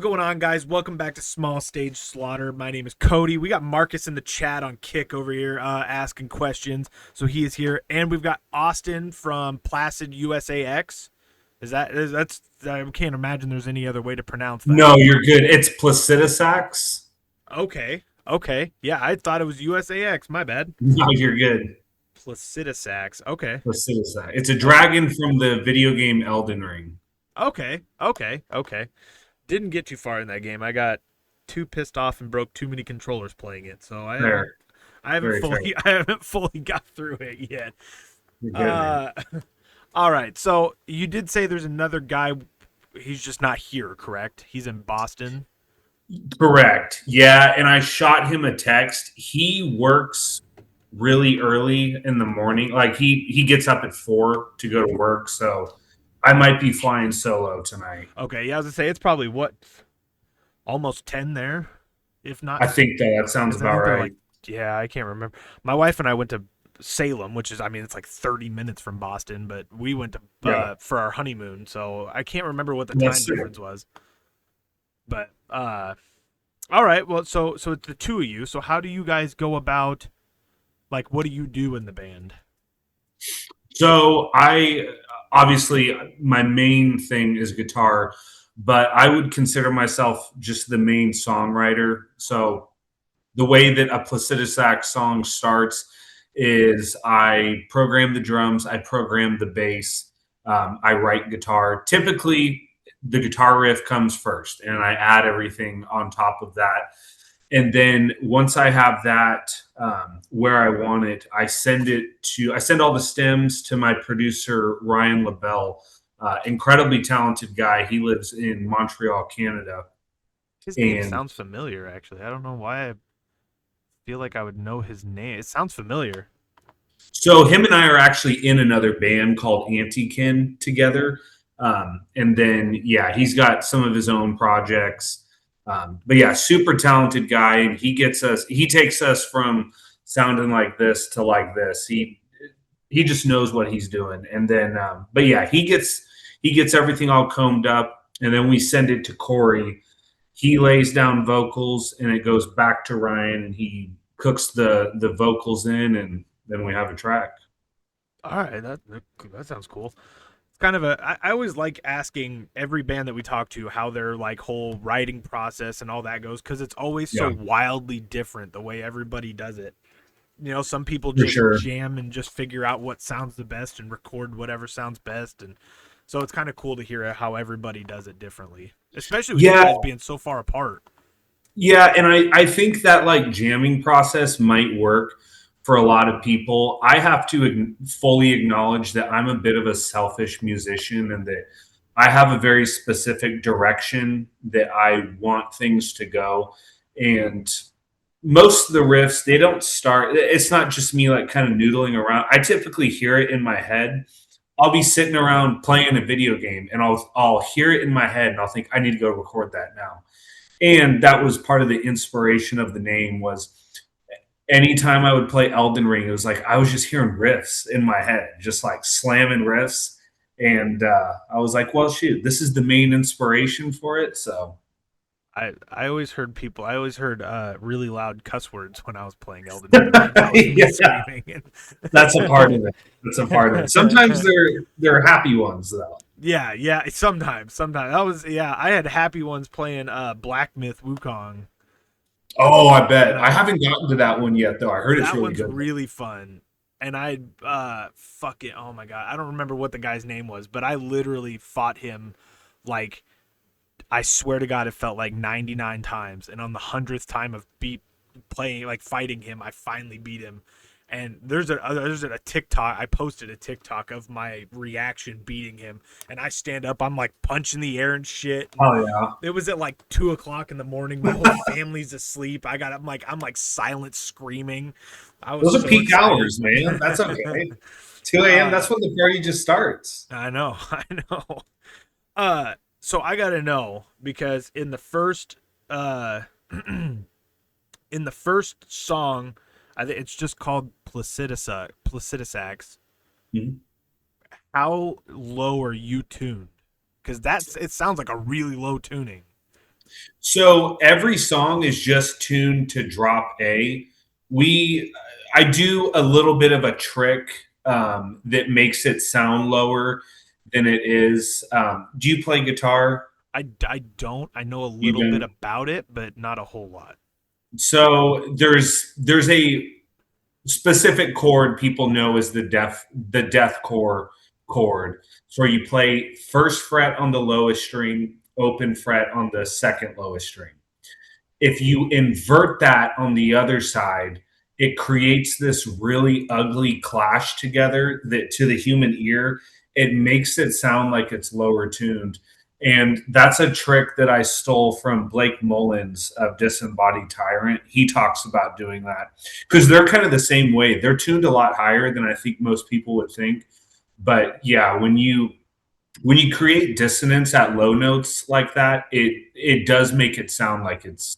going on, guys? Welcome back to Small Stage Slaughter. My name is Cody. We got Marcus in the chat on Kick over here asking questions, so he is here. And we've got Austin from Placidusax. That's I can't imagine there's any other way to pronounce that. No, you're good. It's Placidusax. Okay. Yeah, I thought it was USAX. My bad. No, you're good. Placidusax. Okay. Placidusax. It's a Okay. dragon from the video game Elden Ring. Okay. Didn't get too far in that game. I got too pissed off and broke too many controllers playing it. So I haven't Fair. I haven't Very fair. fully I haven't fully got through it yet. You're good, man. Uh all right. So you did say there's another guy, he's just not here, correct? He's in Boston. Correct. Yeah, and I shot him a text. He works really early in the morning. Like he gets up at 4 to go to work, so I might be flying solo tonight. Okay, yeah, I was gonna say it's probably what, almost 10 there, if not, I think that sounds because I about think they're right. like, yeah, I can't remember. My wife and I went to Salem, which is, I mean, it's like 30 minutes from Boston, but we went to Yeah. for our honeymoon, so I can't remember what the time Yes, sir. difference was. But all right, well, so it's the two of you. So how do you guys go about, like, what do you do in the band? So I obviously my main thing is guitar, but I would consider myself just the main songwriter. So the way that a Placidusax song starts is I program the drums, I program the bass, I write guitar. Typically, the guitar riff comes first, and I add everything on top of that. And then once I have that where I want it, I send all the stems to my producer Ryan LaBelle, incredibly talented guy. He lives in Montreal, Canada, His name and sounds familiar, actually. I don't know why I feel like I would know his name. It sounds familiar. so him and I are actually in another band called Antikin together. And then yeah, he's got some of his own projects. But yeah, super talented guy, and he takes us from sounding like this to like this. He just knows what he's doing. And then, but yeah, he gets everything all combed up, and then we send it to Corey. He lays down vocals, and it goes back to Ryan, and he cooks the vocals in, and then we have a track. All right, that sounds cool. It's kind of I always like asking every band that we talk to how their like whole writing process and all that goes, because it's always so Yeah, wildly different the way everybody does it. You know, some people for just sure. jam and just figure out what sounds the best and record whatever sounds best, and so it's kind of cool to hear how everybody does it differently, especially with you Yeah, guys being so far apart. yeah, and I think that like jamming process might work for a lot of people. I have to fully acknowledge that I'm a bit of a selfish musician, and that I have a very specific direction that I want things to go. And most of the riffs, they don't start, it's not just me like kind of noodling around. I typically hear it in my head. I'll be sitting around playing a video game, and I'll hear it in my head, and I'll think I need to go record that now. And that was part of the inspiration of the name. Was anytime I would play Elden Ring, it was like I was just hearing riffs in my head, just like slamming riffs. And I was like, well, shoot, this is the main inspiration for it. So I always heard really loud cuss words when I was playing Elden Ring. Like that was me yeah, screaming. that's a part of it. That's a part of it. Sometimes they're happy ones though. Yeah. Sometimes that was, yeah. I had happy ones playing Black Myth Wukong, Oh, I bet. and I I haven't gotten to that one yet though. I heard it's that really one's good. really fun. And I fuck it. Oh my god, I don't remember what the guy's name was, but I literally fought him like, I swear to God, it felt like 99 times, and on the 100th time of beat playing, like fighting him, I finally beat him. And there's a TikTok. I posted a TikTok of my reaction beating him, and I stand up. I'm like punching the air and shit. And Oh it was at like 2 o'clock in the morning. My whole family's asleep. I'm like silent screaming. I was those are so peak excited. hours, man. That's okay. 2 a.m. That's when the party just starts. I know, I know. So I gotta know, because in the first in the first song, I think it's just called Placidusax. Mhm. How low are you tuned? Because it sounds like a really low tuning. So every song is just tuned to drop A. We, I do a little bit of a trick that makes it sound lower than it is. Do you play guitar? I don't. I know a You little bit don't. about it, but not a whole lot. So there's a specific chord people know as the death chord. So you play first fret on the lowest string, open fret on the second lowest string. If you invert that on the other side, it creates this really ugly clash together that to the human ear, it makes it sound like it's lower tuned. And that's a trick that I stole from Blake Mullins of Disembodied Tyrant. He talks about doing that because they're kind of the same way. They're tuned a lot higher than I think most people would think. But yeah, when you create dissonance at low notes like that, it does make it sound like it's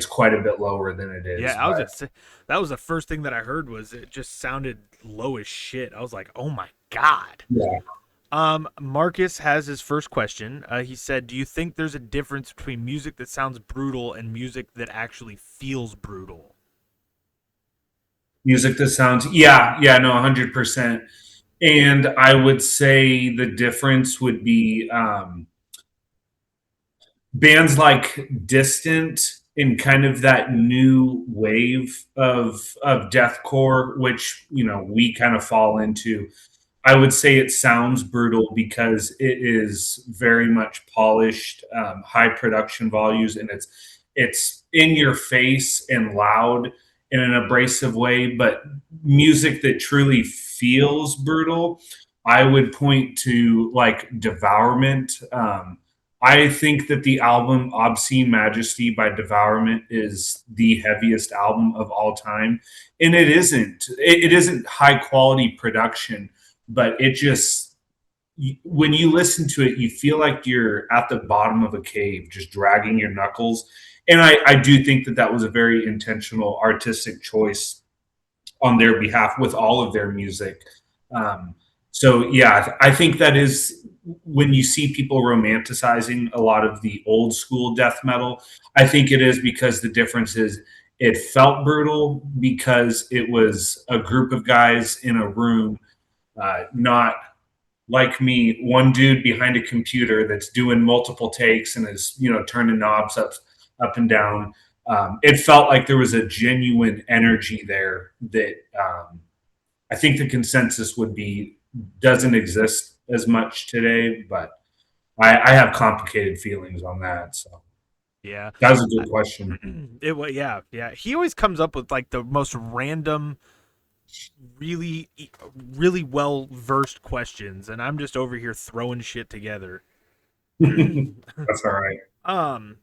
quite a bit lower than it Yeah, is. I was But gonna say that was the first thing that I heard was it just sounded low as shit. I was like, oh my god. yeah, Marcus has his first question. He said, "Do you think there's a difference between music that sounds brutal and music that actually feels brutal?" music that sounds yeah, no, 100%. And I would say the difference would be bands like Distant in kind of that new wave of deathcore, which we kind of fall into. I would say it sounds brutal because it is very much polished, high production values, and it's in your face and loud in an abrasive way. But music that truly feels brutal, I would point to like Devourment. I think that the album Obscene Majesty by Devourment is the heaviest album of all time. And it isn't. It isn't high quality production, but it just when you listen to it, you feel like you're at the bottom of a cave, just dragging your knuckles. And I do think that that was a very intentional artistic choice on their behalf with all of their music. Um, so yeah, I think that is when you see people romanticizing a lot of the old school death metal. I think it is because the difference is it felt brutal because it was a group of guys in a room, not like me, one dude behind a computer that's doing multiple takes and is turning knobs up and down. It felt like there was a genuine energy there that I think the consensus would be doesn't exist as much today. But I have complicated feelings on that. So Yeah. that was a good question. It was yeah. He always comes up with like the most random, really really well versed questions, and I'm just over here throwing shit together. That's all right. um,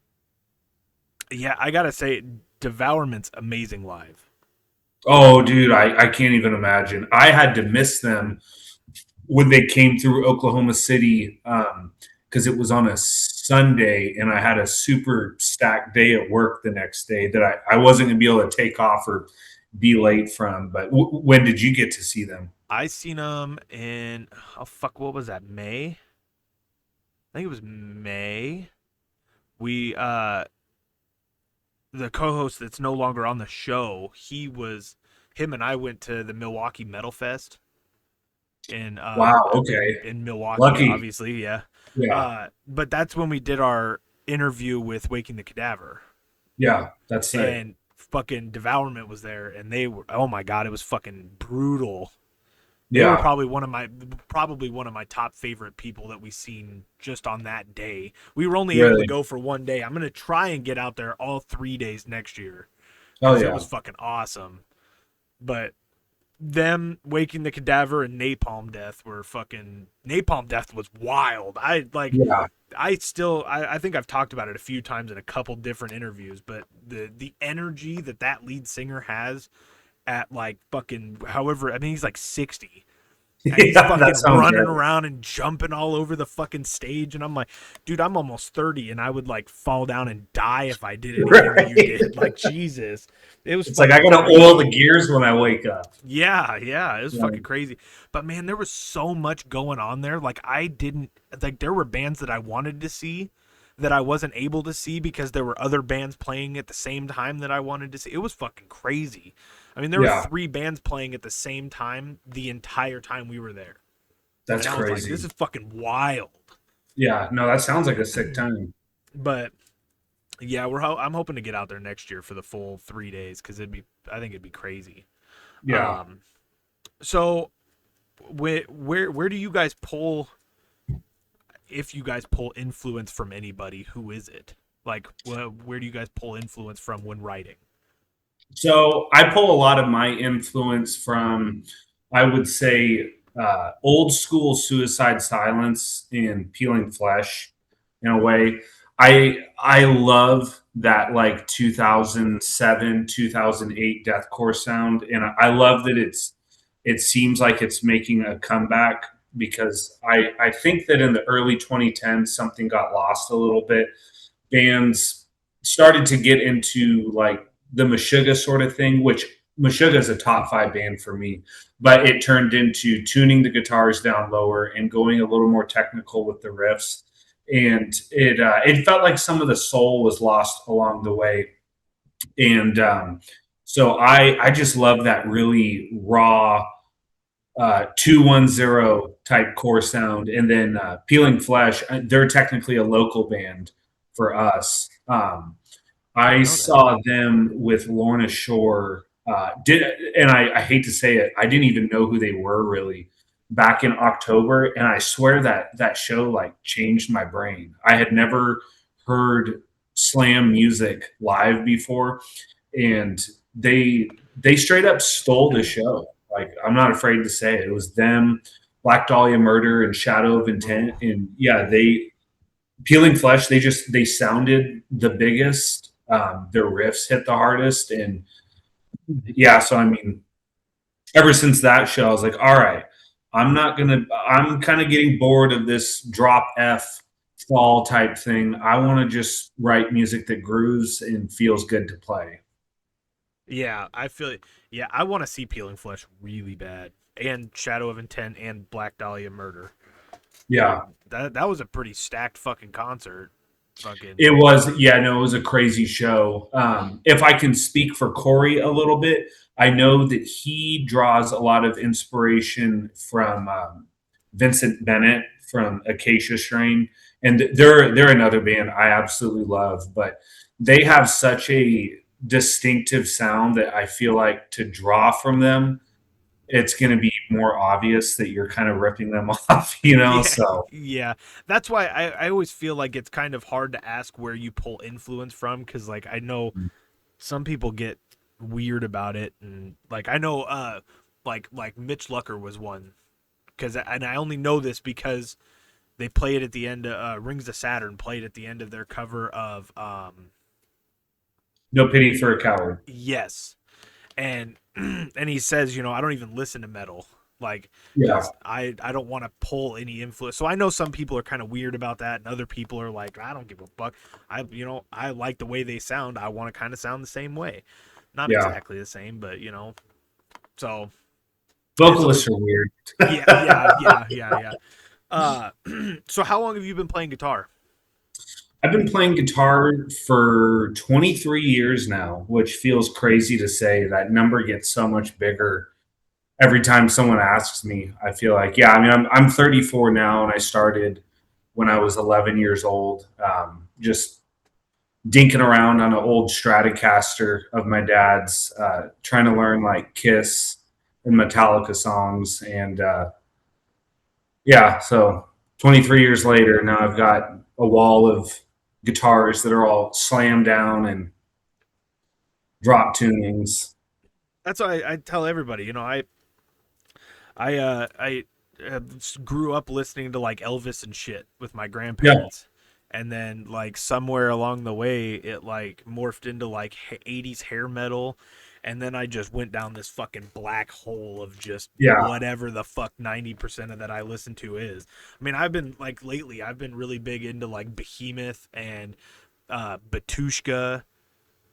yeah, I gotta say, Devourment's amazing live. Oh, dude, I can't even imagine. I had to miss them when they came through Oklahoma City because it was on a Sunday and I had a super stacked day at work the next day that I wasn't going to be able to take off or be late from. But when did you get to see them? I seen them in oh fuck, what was that? May? I think it was May. We the co-host that's no longer on the show, him and I went to the Milwaukee Metal Fest in Wow. Okay. Milwaukee, Lucky. obviously, yeah. Yeah. But that's when we did our interview with Waking the Cadaver, Yeah. That's it. and fucking Devourment was there, and they were, oh my god, it was fucking brutal. They were Yeah. probably one of my top favorite people that we seen just on that day. We were only able to Really. go for one day. I'm gonna try and get out there all 3 days next year Oh, because it yeah. was fucking awesome. But them Waking the Cadaver and Napalm Death was wild. Yeah. I think I've talked about it a few times in a couple different interviews, but the energy that lead singer has at like fucking however, I mean he's like 60 and he's Yeah. That fucking sounds running right. around and jumping all over the fucking stage, and I'm like, dude, I'm almost 30 and I would like fall down and die if I did anything that you Right. did. Like Jesus. It was It's like I fucking got to oil the crazy. gears when I wake up. Yeah, it was Yeah. fucking crazy. But man, there was so much going on there. Like I didn't like there were bands that I wanted to see, that I wasn't able to see because there were other bands playing at the same time that I wanted to see. It was fucking crazy. I mean, there were Yeah, 3 bands playing at the same time the entire time we were there. that's And I was like, this crazy. is fucking wild. Yeah, no, that sounds like a sick time. But yeah, I'm hoping to get out there next year for the full 3 days because I think it'd be crazy. Yeah. Um, so where do you guys pull, if you guys pull influence from anybody? Who is it? Like, where do you guys pull influence from when writing? So I pull a lot of my influence from, I would say, old school Suicide Silence and Peeling Flesh, in a way. I love that like 2007 2008 deathcore sound, and I love that it seems like it's making a comeback because I think that in the early 2010s something got lost a little bit. Bands started to get into like the Meshuggah sort of thing, which Meshuggah is a top 5 band for me, but it turned into tuning the guitars down lower and going a little more technical with the riffs, and it felt like some of the soul was lost along the way, and so I just love that really raw 210 type core sound, and then Peeling Flesh. They're technically a local band for us. I I didn't know that. saw them with Lorna Shore. And I hate to say it, I didn't even know who they were really back in October, and I swear that that show like changed my brain. I had never heard slam music live before, and they straight up stole the show. Like I'm not afraid to say it. It was them, Black Dahlia Murder, and Shadow of Ooh, Intent, and yeah, they Peeling Flesh. They sounded the biggest. Their riffs hit the hardest, and yeah. So I mean, ever since that show, I was like, all right, I'm not gonna. I'm kind of getting bored of this drop F fall type thing. I want to just write music that grooves and feels good to play. yeah, I feel it. Yeah, I want to see Peeling Flesh really bad, and Shadow of Intent and Black Dahlia Murder. Yeah. That was a pretty stacked fucking concert. It Fucking was, yeah, no, it was a crazy show. If I can speak for Corey a little bit, I know that he draws a lot of inspiration from Vincent Bennett from Acacia Strain, and they're another band I absolutely love. But they have such a distinctive sound that I feel like to draw from them, it's going to be more obvious that you're kind of ripping them off, you know. yeah, So yeah. That's why I always feel like it's kind of hard to ask where you pull influence from because like I know some people get weird about it, and like I know like Mitch Lucker was one because and I only know this because they play it at the end of Rings of Saturn played at the end of their cover of no pity for a coward. Yes, and and he says, I don't even listen to metal, like, Yeah, because I don't want to pull any influence. So I know some people are kind of weird about that, and other people are like, I don't give a fuck. I like the way they sound. I want to kind of sound the same way, not yeah. exactly the same, but so it's Vocalists always are weird. yeah. Uh, so how long have you been playing guitar? I've been playing guitar for 23 years now, which feels crazy to say. That number gets so much bigger every time someone asks me. I feel like, yeah, I mean, I'm 34 now, and I started when I was 11 years old, just dinking around on an old Stratocaster of my dad's, trying to learn like Kiss and Metallica songs. And yeah, so 23 years later, now I've got a wall of guitars that are all slammed down and drop tunings. That's why I tell everybody. I grew up listening to like Elvis and shit with my Yeah, grandparents, and then like somewhere along the way it like morphed into like 80s hair metal, and then I just went down this fucking black hole of just yeah. whatever the fuck 90% of that I listen to is. I mean, I've been like lately I've been really big into like Behemoth and Batushka.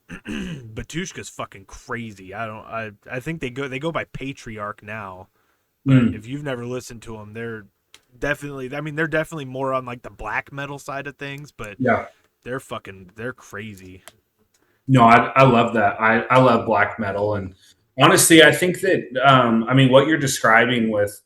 Batushka's fucking crazy. I think they go by Patriarch now, but Mm, if you've never listened to them, they're definitely. I mean, they're definitely more on like the black metal side of things, but Yeah. they're crazy. No, I love that. I love black metal. And honestly, I think that, I mean, what you're describing with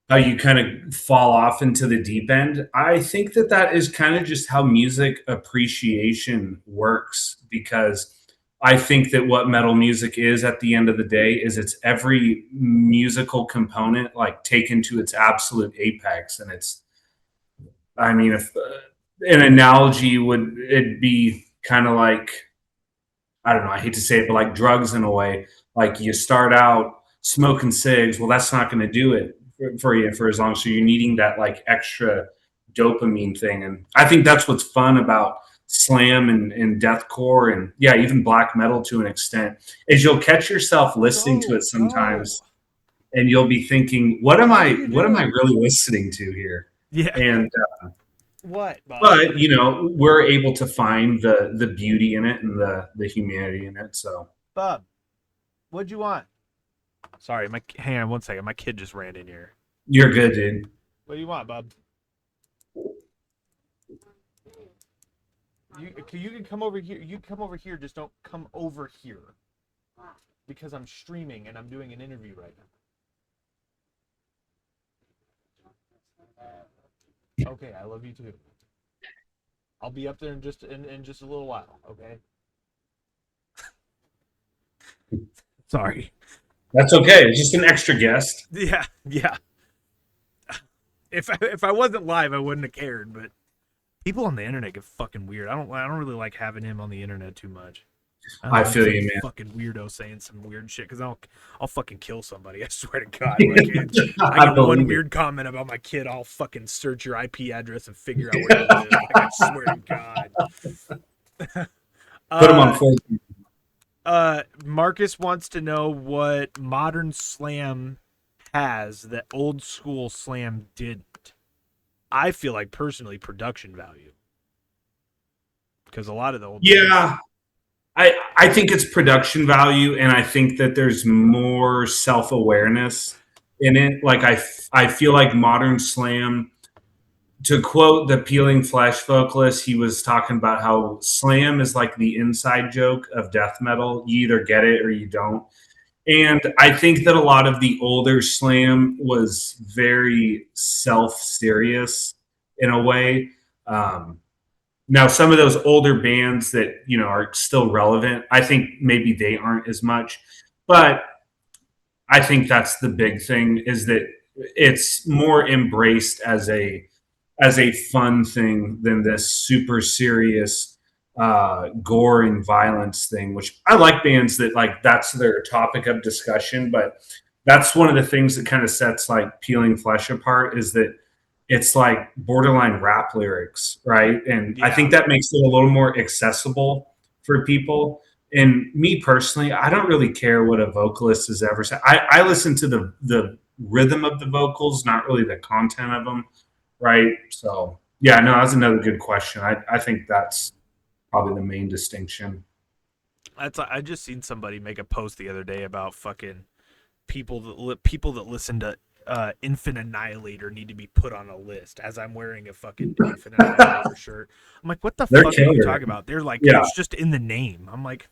how you kind of fall off into the deep end, I think that that is kind of just how music appreciation works. Because I think that what metal music is at the end of the day is it's every musical component like taken to its absolute apex. And it's, I mean, if an analogy would it be kind of like, I don't know, I hate to say it, but like drugs in a way. Like you start out smoking cigs, well, that's not going to do it for you for as long. So you're needing that like extra dopamine thing. And I think that's what's fun about slam and deathcore and yeah, even black metal to an extent, is you'll catch yourself listening to it Go. sometimes and you'll be thinking, What are you what am I doing? really listening to here? Yeah. And What, Bob? but you know, we're able to find the beauty in it and the humanity in it. So Bob, what'd you want? Sorry, my hang on one second. My kid just ran in here. you're good, dude. What do you want, Bob? You can come over here. You can come over here. Just don't come over here because I'm streaming and I'm doing an interview right now. Okay, I love you too. I'll be up there in just a little while. Okay. Sorry. That's okay. It's just an extra guest. Yeah, yeah. If I wasn't live, I wouldn't have cared. But people on the internet get fucking weird. I don't really like having him on the internet too much. I don't I know, he's feel some you, man. fucking weirdo saying some weird shit because I'll fucking kill somebody. I swear to God. Like, I I get one believe it. weird comment about my kid, I'll fucking search your IP address and figure out where you live. Like, I swear to God. Put them on Uh, full. Marcus wants to know what modern slam has that old school slam didn't. I feel like personally production value because a lot of the old bands. Yeah, I think it's production value, and I think that there's more self awareness in it. Like I feel like modern slam. To quote the Peeling Flesh vocalist, he was talking about how slam is like the inside joke of death metal. You either get it or you don't. And I think that a lot of the older slam was very self serious in a way. Um, Now, some of those older bands that you know are still relevant, I think maybe they aren't as much. But I think that's the big thing is that it's more embraced as a fun thing than this super serious gore and violence thing, which I like bands that like that's their topic of discussion. But that's one of the things that kind of sets like Peeling Flesh apart is that it's like borderline rap lyrics, right? And I Yeah. think that makes it a little more accessible for people. And me personally, I don't really care what a vocalist has ever said. I listen to the rhythm of the vocals, not really the content of them, right? So yeah, no, that's another good question. I think that's probably the main distinction. I just seen somebody make a post the other day about fucking people that listen to Infant Annihilator need to be put on a list. As I'm wearing a fucking Infant Annihilator shirt, I'm like, what the They're fuck are you killer. talking about? They're like, Yeah, it's just in the name. I'm like,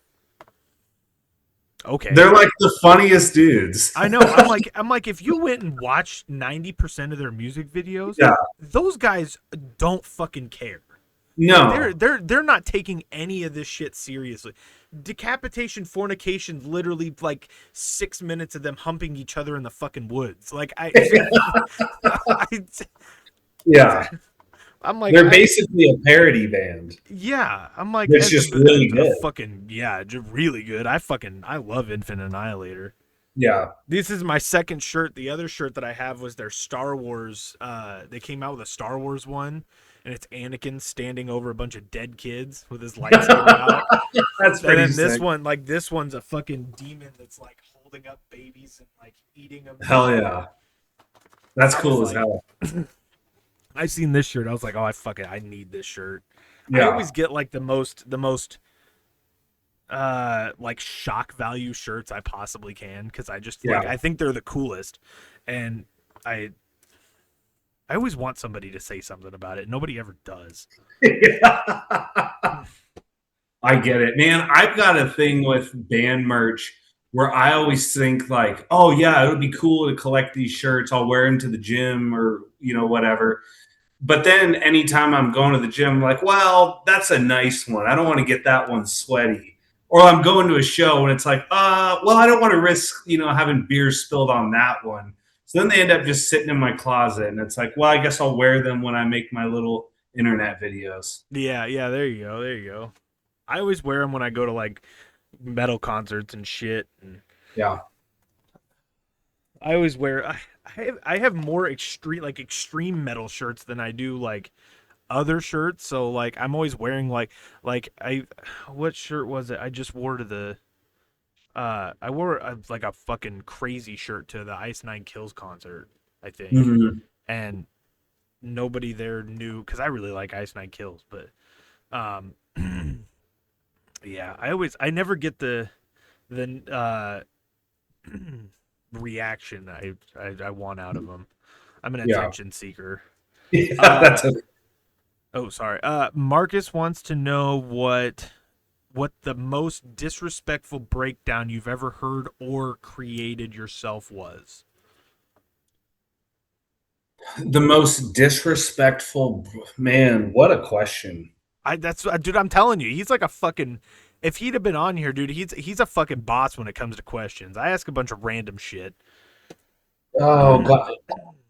okay. they're like the funniest dudes. I know. I'm like, if you went and watched 90% of their music videos, Yeah, those guys don't fucking care. Like no, they're not taking any of this shit seriously. Decapitation, fornication, literally like 6 minutes of them humping each other in the fucking woods. Like I, yeah, I'm like, they're basically a parody band. yeah, I'm like, It's just really good. fucking yeah, really good. I love Infant Annihilator. Yeah. This is my second shirt. The other shirt that I have was their Star Wars. They came out with a Star Wars one, and it's Anakin standing over a bunch of dead kids with his lightsaber out. That's And pretty then this sick. one, like this one's a fucking demon that's like holding up babies and like eating them and Hell shit. yeah. That's I was cool as like, hell. I seen this shirt. I was like, oh, I need this shirt. I Yeah. always get like the most like shock value shirts I possibly can because I just like Yeah. I think they're the coolest, and I I always want somebody to say something about it. Nobody ever does. I get it, man. I've got a thing with band merch where I always think like, oh yeah, it would be cool to collect these shirts. I'll wear them to the gym or whatever. But then anytime I'm going to the gym, I'm like, well, that's a nice one. I don't want to get that one sweaty. Or I'm going to a show and it's like, well, I don't want to risk, having beer spilled on that one. So then they end up just sitting in my closet and it's like, well, I guess I'll wear them when I make my little internet videos. Yeah, yeah. There you go. There you go. I always wear them when I go to like metal concerts and shit. And Yeah. I always wear. I have more extreme metal shirts than I do like other shirts. So like I'm always wearing like I what shirt was it? I just wore to the I wore like a fucking crazy shirt to the Ice Nine Kills concert, I think, Mm-hmm. and nobody there knew because I really like Ice Nine Kills, but um yeah, I never get the reaction I want out of them. I'm an Yeah. attention seeker. Yeah, Uh that's a oh, sorry. Marcus wants to know what the most disrespectful breakdown you've ever heard or created yourself was. the most disrespectful man. What a question. Dude, I'm telling you, he's like a fucking if he'd have been on here, dude, he's a fucking boss when it comes to questions. I ask a bunch of random shit. Oh God.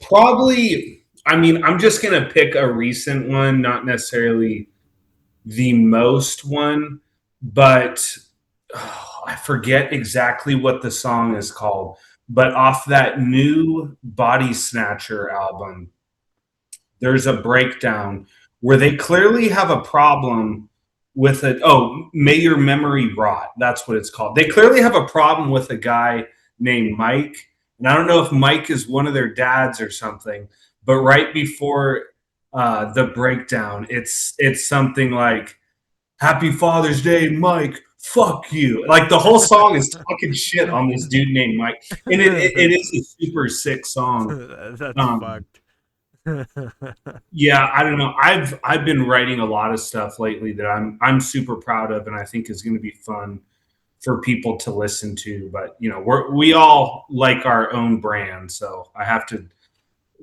Probably. I mean, I'm just gonna pick a recent one, not necessarily the most one, but I forget exactly what the song is called. But off that new Body Snatcher album, there's a breakdown where they clearly have a problem with it. Oh, May Your Memory Rot. That's what it's called. They clearly have a problem with a guy named Mike. And I don't know if Mike is one of their dads or something, but right before the breakdown, it's something like Happy Father's Day, Mike. Fuck you. Like the whole song is talking shit on this dude named Mike. And it is a super sick song. That's Um, fucked. yeah, I don't know. I've been writing a lot of stuff lately that I'm super proud of, and I think is going to be fun for people to listen to. But we all like our own brand, so I have to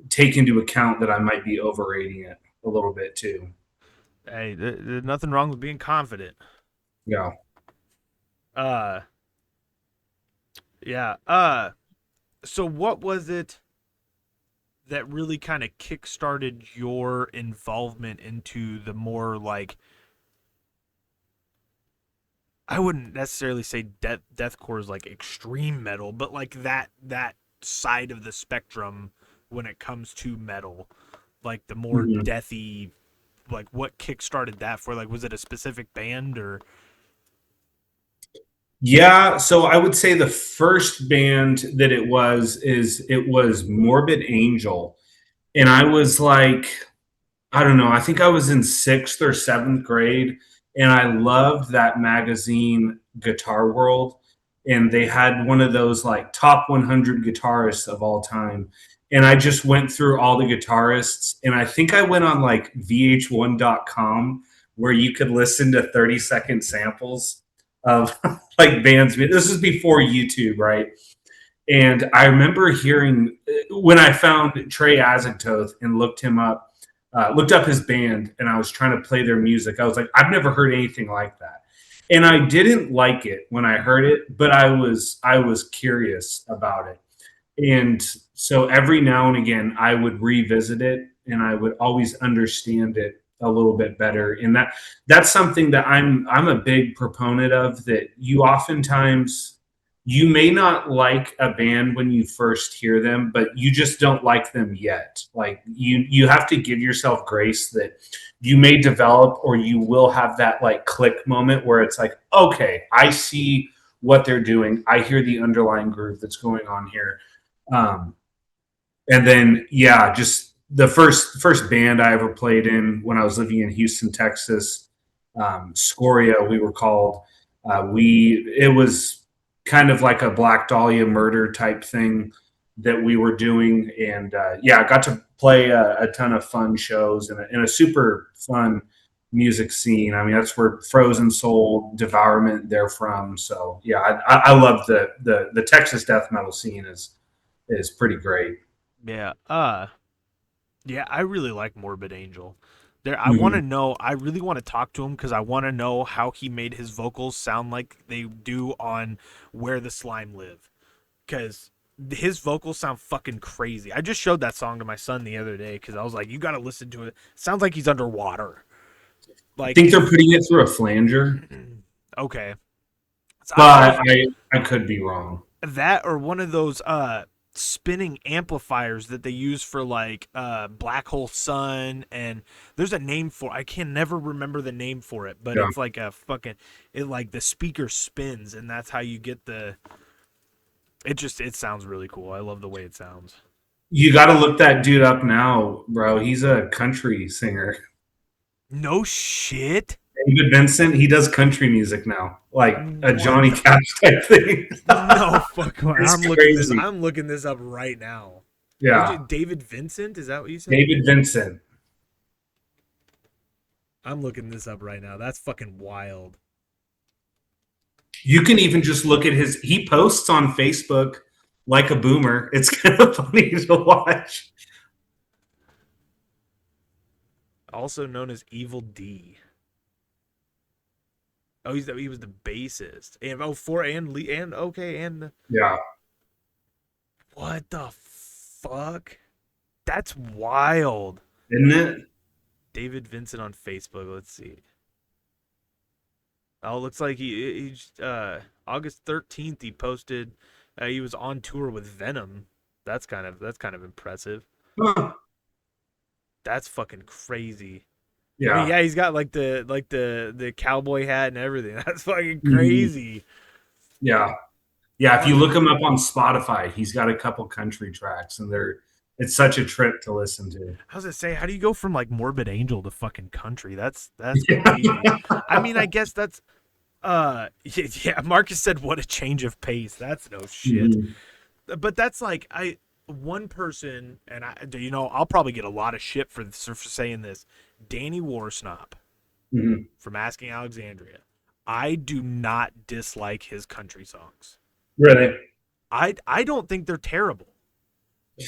take into account that I might be overrating it a little bit too. Hey, there's nothing wrong with being confident. Yeah. Uh, yeah. So what was it that really kind of kickstarted your involvement into the more like I wouldn't necessarily say deathcore is like extreme metal, but like that side of the spectrum when it comes to metal, like the more Mhm. deathy. Like what kickstarted that for? Like was it a specific band or? Yeah, so I would say the first band that it was Morbid Angel, and I was like, I don't know. I think I was in sixth or seventh grade, and I loved that magazine, Guitar World. And they had one of those like top 100 guitarists of all time. And I just went through all the guitarists, and I think I went on like VH1.com where you could listen to 30-second samples of like bands. This is before YouTube, right? And I remember hearing when I found Trey Azagtoth and looked up his band, and I was trying to play their music. I was like, I've never heard anything like that, and I didn't like it when I heard it, but I was curious about it, and so every now and again I would revisit it, and I would always understand it a little bit better. And that's something that I'm a big proponent of. That you oftentimes you may not like a band when you first hear them, but you just don't like them yet. Like you have to give yourself grace that you may develop, or you will have that like click moment where it's like, okay, I see what they're doing. I hear the underlying groove that's going on here. Um, and then yeah, just the first band I ever played in when I was living in Houston, Texas, Scoria, we were called. We It was kind of like a Black Dahlia murder type thing that we were doing, and yeah, I got to play a ton of fun shows and a super fun music scene. I mean, that's where Frozen Soul, Devourment, they're from. So yeah, I love the Texas death metal scene is pretty great. Yeah. Yeah, I really like Morbid Angel. There, I want to Mhm. know. I really want to talk to him because I want to know how he made his vocals sound like they do on "Where the Slime Live." Because his vocals sound fucking crazy. I just showed that song to my son the other day because I was like, "You got to listen to it. Sounds like he's underwater." I Like think they're if putting it through a flanger, okay, so I but was I could be wrong. that or one of those spinning amplifiers that they use for like Black Hole Sun, and there's a name for I can never remember the name for it, but Yeah. it's like a fucking it like the speaker spins and that's how you get the it sounds really cool. I love the way it sounds. You got to look that dude up now, bro. He's a country singer. No shit. David Vincent, he does country music now, like a What Johnny the Cash type thing. no fuck It's I'm crazy. looking this up right now. What'd Yeah, you David Vincent? Is that what you said? David Vincent. I'm looking this up right now. That's fucking wild. You can even just look at his. He posts on Facebook like a boomer. It's kind of funny to watch. Also known as Evil D. Oh, he was the bassist. And oh, for and Lee and okay and Yeah, what the fuck? That's wild. isn't it? David Vincent on Facebook. Let's see. Oh, looks like he August 13th he posted he was on tour with Venom. That's kind of impressive. Huh. That's fucking crazy. I mean, Yeah. yeah, he's got like the cowboy hat and everything. That's fucking Mhm. crazy. Yeah. Yeah. If you Fuck. look him up on Spotify, he's got a couple country tracks, and they're it's such a trip to listen to. I was gonna say, how do you go from like Morbid Angel to fucking country? That's Yeah. crazy. I mean, I guess that's yeah. Marcus said, "What a change of pace." That's no shit. Mhm. But that's like one person, and I do you know I'll probably get a lot of shit for saying this. Danny Warsnop Mhm. from Asking Alexandria. I do not dislike his country songs. Really? I don't think they're terrible,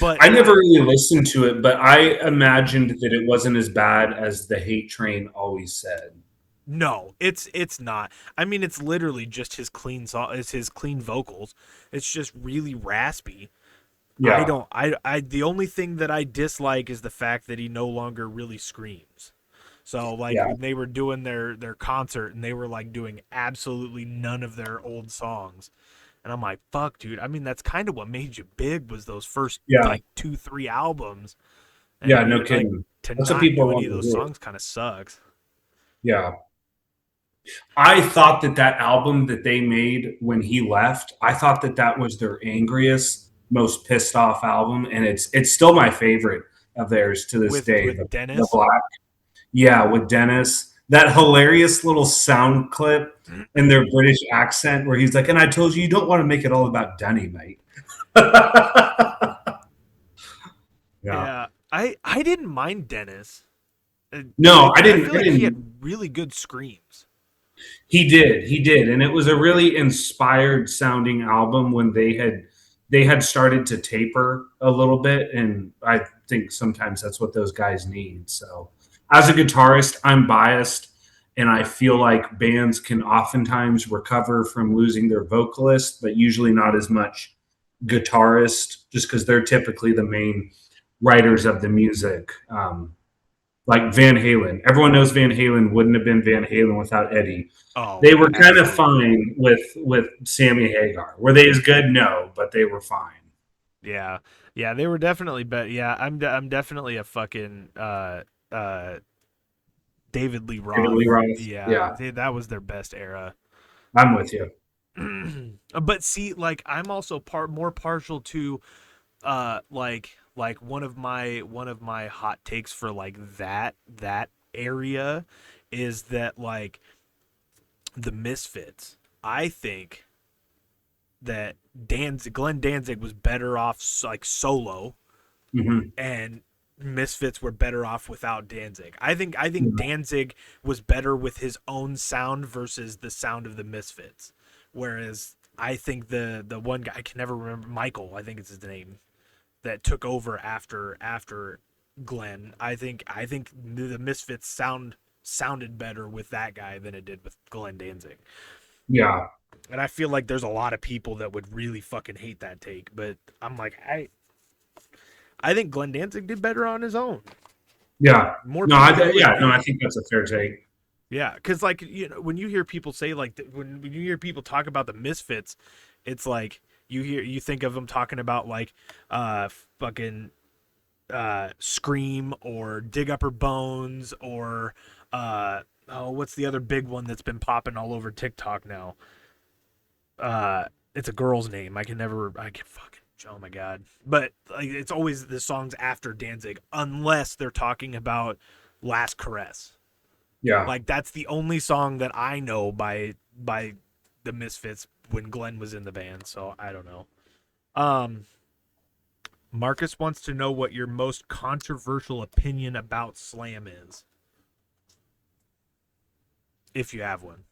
but I never really listened to it, but I imagined that it wasn't as bad as the hate train always said. no, it's not. I mean, it's literally just his clean song, it's his clean vocals. It's just really raspy. I Yeah. don't I the only thing that I dislike is the fact that he no longer really screams. So like Yeah. when they were doing their concert and they were like doing absolutely none of their old songs. And I'm like, fuck, dude. I mean, that's kind of what made you big was those first Yeah. like 2, 3 albums. Yeah. And No like kidding. to That's what not people do any want of to those hear. songs kind of sucks. Yeah. I thought that that album that they made when he left, I thought that that was their angriest, most pissed off album, and it's still my favorite of theirs to this day. With The Dennis. Black, yeah, with Dennis, that hilarious little sound clip in their British accent where he's like, "And I told you, you don't want to make it all about Denny, mate." Yeah. Yeah, I didn't mind Dennis. No, I I didn't. feel I like he didn't. had really good screams. He did, and it was a really inspired sounding album when they had started to taper a little bit, and I think sometimes that's what those guys need. So, as a guitarist, I'm biased, and I feel like bands can oftentimes recover from losing their vocalist, but usually not as much guitarist, just because they're typically the main writers of the music. Like Van Halen, everyone knows Van Halen wouldn't have been Van Halen without Eddie. Oh, They were kind of absolutely. fine with Sammy Hagar. Were they as good? No, but they were fine. Yeah, yeah, they were definitely better. Yeah, I'm definitely a fucking David Lee David Lee Roth. Roth. Yeah, Yeah, that was their best era. I'm with you. But see, like I'm also more partial to like one of my hot takes for like that area is that like the Misfits. I think that Glenn Danzig was better off like solo Hmm. and Misfits were better off without Danzig. I think Danzig was better with his own sound versus the sound of the Misfits. Whereas I think the one guy, I can never remember, Michael, I think it's his name, that took over after Glenn. I think the Misfits sounded better with that guy than it did with Glenn Danzig. Yeah, And I feel like there's a lot of people that would really fucking hate that take, but I'm like, I think Glenn Danzig did better on his own. yeah. More No, people would yeah, no, agree. I think that's a fair take. Yeah, because like when you hear people say like when you hear people talk about the Misfits, it's like you think of them talking about like fucking Scream or Dig Up Her Bones or what's the other big one that's been popping all over TikTok now? It's a girl's name. I can fucking oh my god. But like it's always the songs after Danzig unless they're talking about Last Caress. Yeah. Like that's the only song that I know by the Misfits when Glenn was in the band. So I don't know. Um, Marcus wants to know what your most controversial opinion about Slam is, if you have one.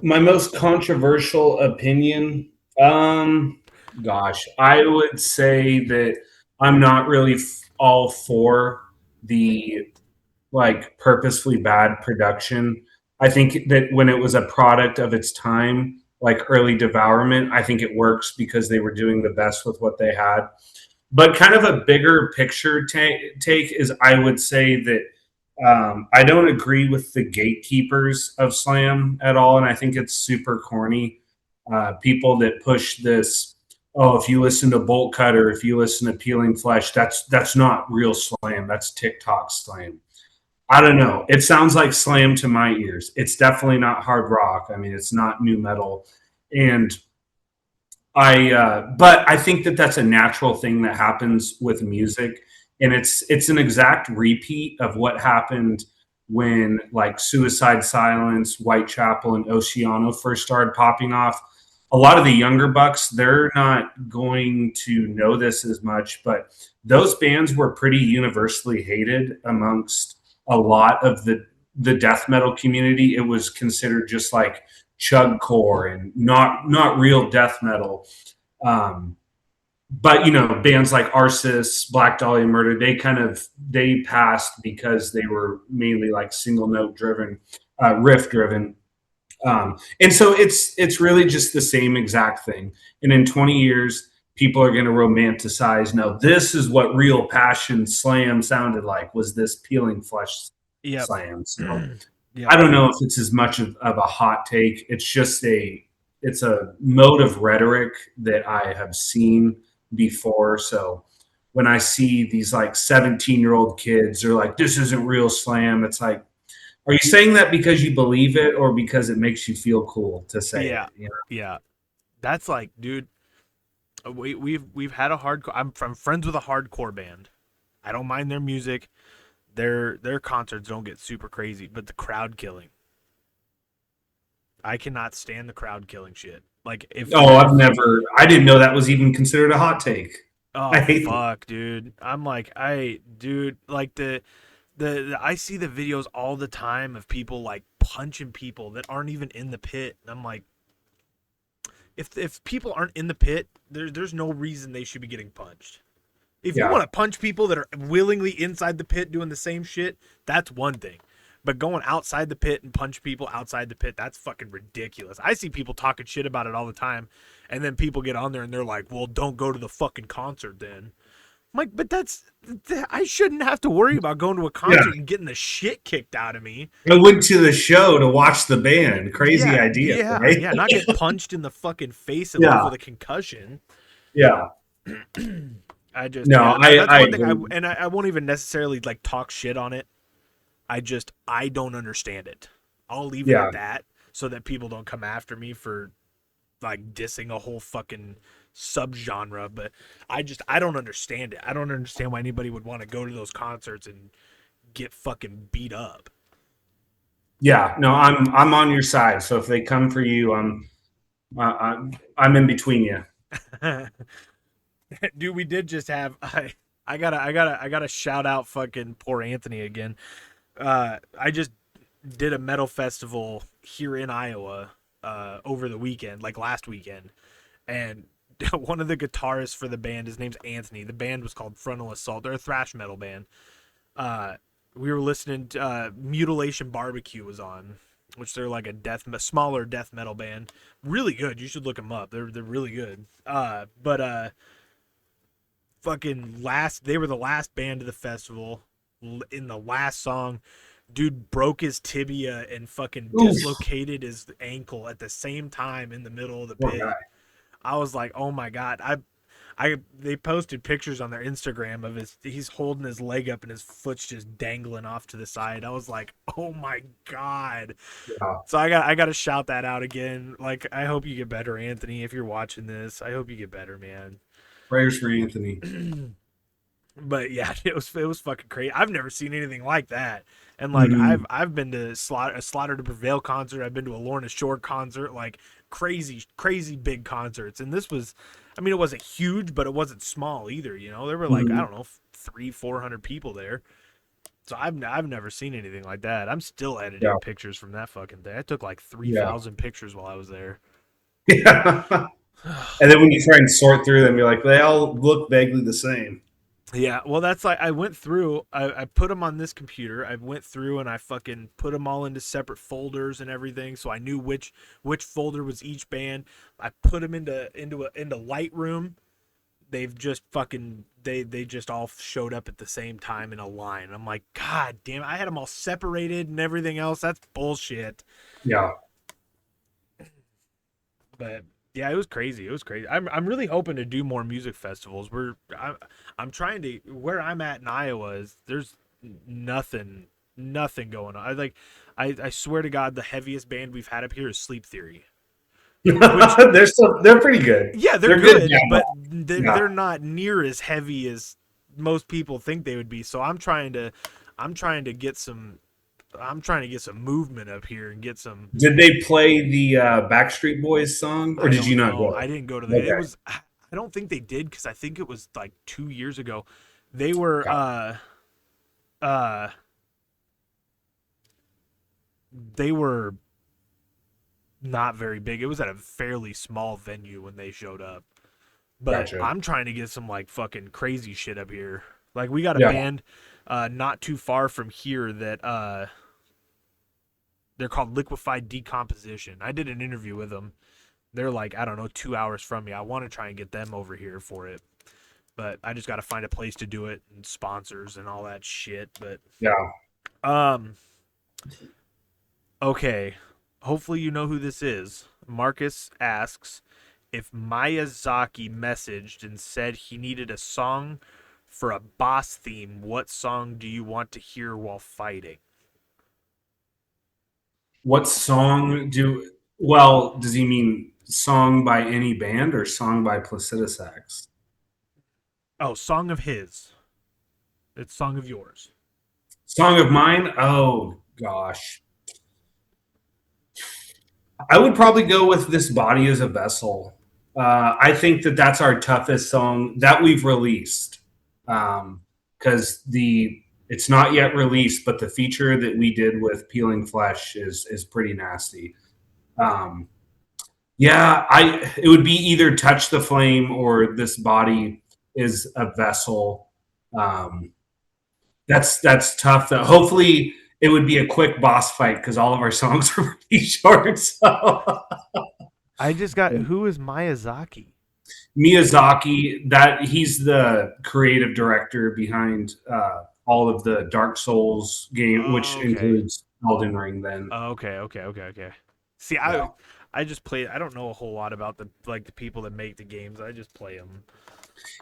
My most controversial opinion, gosh, I would say that I'm not really all for the like purposefully bad production. I think that when it was a product of its time, like early Devourment, I think it works because they were doing the best with what they had. But kind of a bigger picture take is I would say that I don't agree with the gatekeepers of slam at all, and I think it's super corny. People that push this, oh, if you listen to Bolt Cutter, if you listen to Peeling Flesh, that's not real slam. That's TikTok slam. I don't know. It sounds like slam to my ears. It's definitely not hard rock. I mean, it's not new metal, and but I think that that's a natural thing that happens with music, and it's an exact repeat of what happened when like Suicide Silence, Whitechapel, and Oceano first started popping off. A lot of the younger bucks, they're not going to know this as much, but those bands were pretty universally hated amongst a lot of the death metal community. It was considered just like chugcore and not real death metal. Um, but you know, bands like Arsis, Black Dahlia Murder, they passed because they were mainly like single note driven, riff driven. And so it's really just the same exact thing. And in 20 years, people are going to romanticize. Now, this is what real passion slam sounded like. Was this Peeling Flesh Yep. slam? So I Yep. don't know if it's as much of a hot take. It's a mode of rhetoric that I have seen before. So when I see these like 17-year-old kids, they're like, this isn't real slam. It's like, are you saying that because you believe it or because it makes you feel cool to say Yeah. it? You know? Yeah. That's like, dude, we've had a hardcore. I'm friends with a hardcore band. I don't mind their music. Their concerts don't get super crazy, but the crowd killing. I cannot stand the crowd killing shit. Like Oh, I didn't know that was even considered a hot take. I oh hate it. fuck, dude. I'm like, dude, like I see the videos all the time of people like punching people that aren't even in the pit. And I'm like, if people aren't in the pit, there's no reason they should be getting punched. If you Yeah. want to punch people that are willingly inside the pit doing the same shit, that's one thing. But going outside the pit and punch people outside the pit, that's fucking ridiculous. I see people talking shit about it all the time, and then people get on there and they're like, "Well, don't go to the fucking concert then." I'm like, but I shouldn't have to worry about going to a Yeah. concert and getting the shit kicked out of me. I went to the show to watch the band. Crazy Yeah, idea, yeah, right? yeah. Not get punched in the fucking face and leave Yeah. with a concussion. Yeah. I just No, yeah, that's I one thing agree. I won't even necessarily like talk shit on it. I don't understand it. I'll leave it Yeah. at that so that people don't come after me for like dissing a whole fucking subgenre, but I don't understand it. I don't understand why anybody would want to go to those concerts and get fucking beat up. Yeah. No, I'm on your side. So if they come for you, I'm in between you. Dude, we did just have I gotta shout out fucking poor Anthony again. I just did a metal festival here in Iowa over the weekend, like last weekend, and one of the guitarists for the band, his name's Anthony. The band was called Frontal Assault. They're a thrash metal band. Uh, we were listening to Mutilation Barbecue was on, which they're like a smaller death metal band. Really good. You should look them up. They're really good. But fucking they were the last band of the festival. In the last song, dude broke his tibia and fucking Oof, dislocated his ankle at the same time in the middle of the poor guy. pit. I was like, oh my god. They posted pictures on their Instagram of he's holding his leg up and his foot's just dangling off to the side. I was like, oh my god. Yeah. So I got to shout that out again. Like, I hope you get better, Anthony. If you're watching this, I hope you get better, man. Prayers for Anthony. But yeah, it was fucking crazy. I've never seen anything like that. And like Mhm. I've been to a Slaughter to Prevail concert. I've been to a Lorna Shore concert. Like crazy big concerts. And this was, I mean, it wasn't huge, but it wasn't small either. You know, there were like I Mhm. don't know 300-400 people there. So I've never seen anything like that. I'm still Yeah. editing pictures from that fucking day. I took like three Yeah. thousand pictures while I was there. Yeah. And then when you try and sort through them, you're like, they all look vaguely the same. Yeah, well, that's like I went through. I put them on this computer. I went through and I fucking put them all into separate folders and everything, so I knew which folder was each band. I put them into Lightroom. They've just fucking they just all showed up at the same time in a line. I'm like, God damn! I had them all separated and everything else. That's bullshit. Yeah. But yeah, it was crazy. It was crazy. I'm really hoping to do more music festivals. I'm trying to where I'm at in Iowa is there's nothing going on. I swear to God, the heaviest band we've had up here is Sleep Theory. Which They're pretty good. yeah, they're They're good good, now. but Yeah. they're not near as heavy as most people think they would be. So I'm trying to get some movement up here and get some. Did they play the Backstreet Boys song, or I did you don't not know. go? I didn't go to the. It Okay. was. I don't think they did because I think it was like 2 years ago. They were. Got Uh. They were not very big. It was at a fairly small venue when they showed up. But Gotcha. I'm trying to get some like fucking crazy shit up here. Like we got a Yeah. band, not too far from here that they're called Liquefied Decomposition. I did an interview with them. They're like, I don't know, 2 hours from me. I want to try and get them over here for it. But I just got to find a place to do it and sponsors and all that shit. But Yeah. um, okay. Hopefully you know who this is. Marcus asks if Miyazaki messaged and said he needed a song for a boss theme. What song do you want to hear while fighting? What song do? Well, does he mean song by any band or song by Placidusax? Oh, song of his. It's song of yours. Song of mine? Oh gosh, I would probably go with "This Body Is a Vessel." I think that that's our toughest song that we've released, because the it's not yet released, but the feature that we did with Peeling Flesh is pretty nasty. Um, yeah, I it would be either "Touch the Flame" or "This Body Is a Vessel." Um, that's tough. Though. Hopefully, it would be a quick boss fight because all of our songs are pretty short. So I just got who is Miyazaki? Miyazaki, that he's the creative director behind all of the Dark Souls game, which Oh, okay. includes Elden Ring. Then, Oh, okay. See, yeah, I just play. I don't know a whole lot about the people that make the games. I just play them.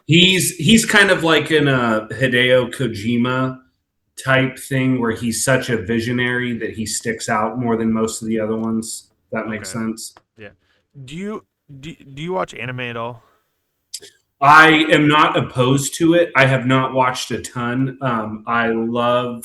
he's kind of like in a Hideo Kojima type thing where he's such a visionary that he sticks out more than most of the other ones. That makes Okay. sense. Yeah. Do you do you watch anime at all? I am not opposed to it. I have not watched a ton. I love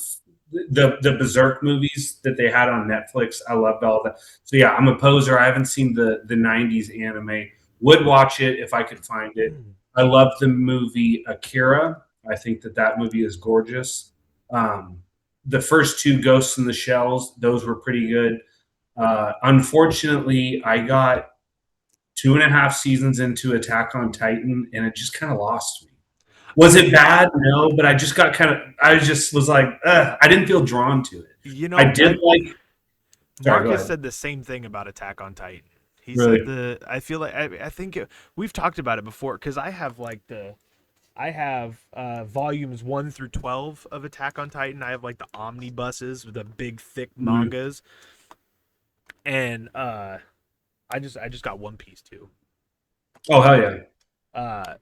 the Berserk movies that they had on Netflix. I loved all that. So yeah, I'm a poser. I haven't seen the '90s anime. Would watch it if I could find it. I love the movie Akira. I think that movie is gorgeous. Um, the first two, Ghosts in the Shells, those were pretty good. Unfortunately, I got 2.5 seasons into Attack on Titan, and it just kind of lost me. Was it Yeah, bad? No, but I just got kind of. I just was like, I didn't feel drawn to it. you I know, did like. Sorry, go Marcus ahead. said the same thing about Attack on Titan. He said Really? the I feel like I think we've talked about it before because I have volumes 1 through 12 of Attack on Titan. I have like the omnibuses with the big thick Mhm. mangas, and I just got One Piece too. Oh hell yeah, Uh,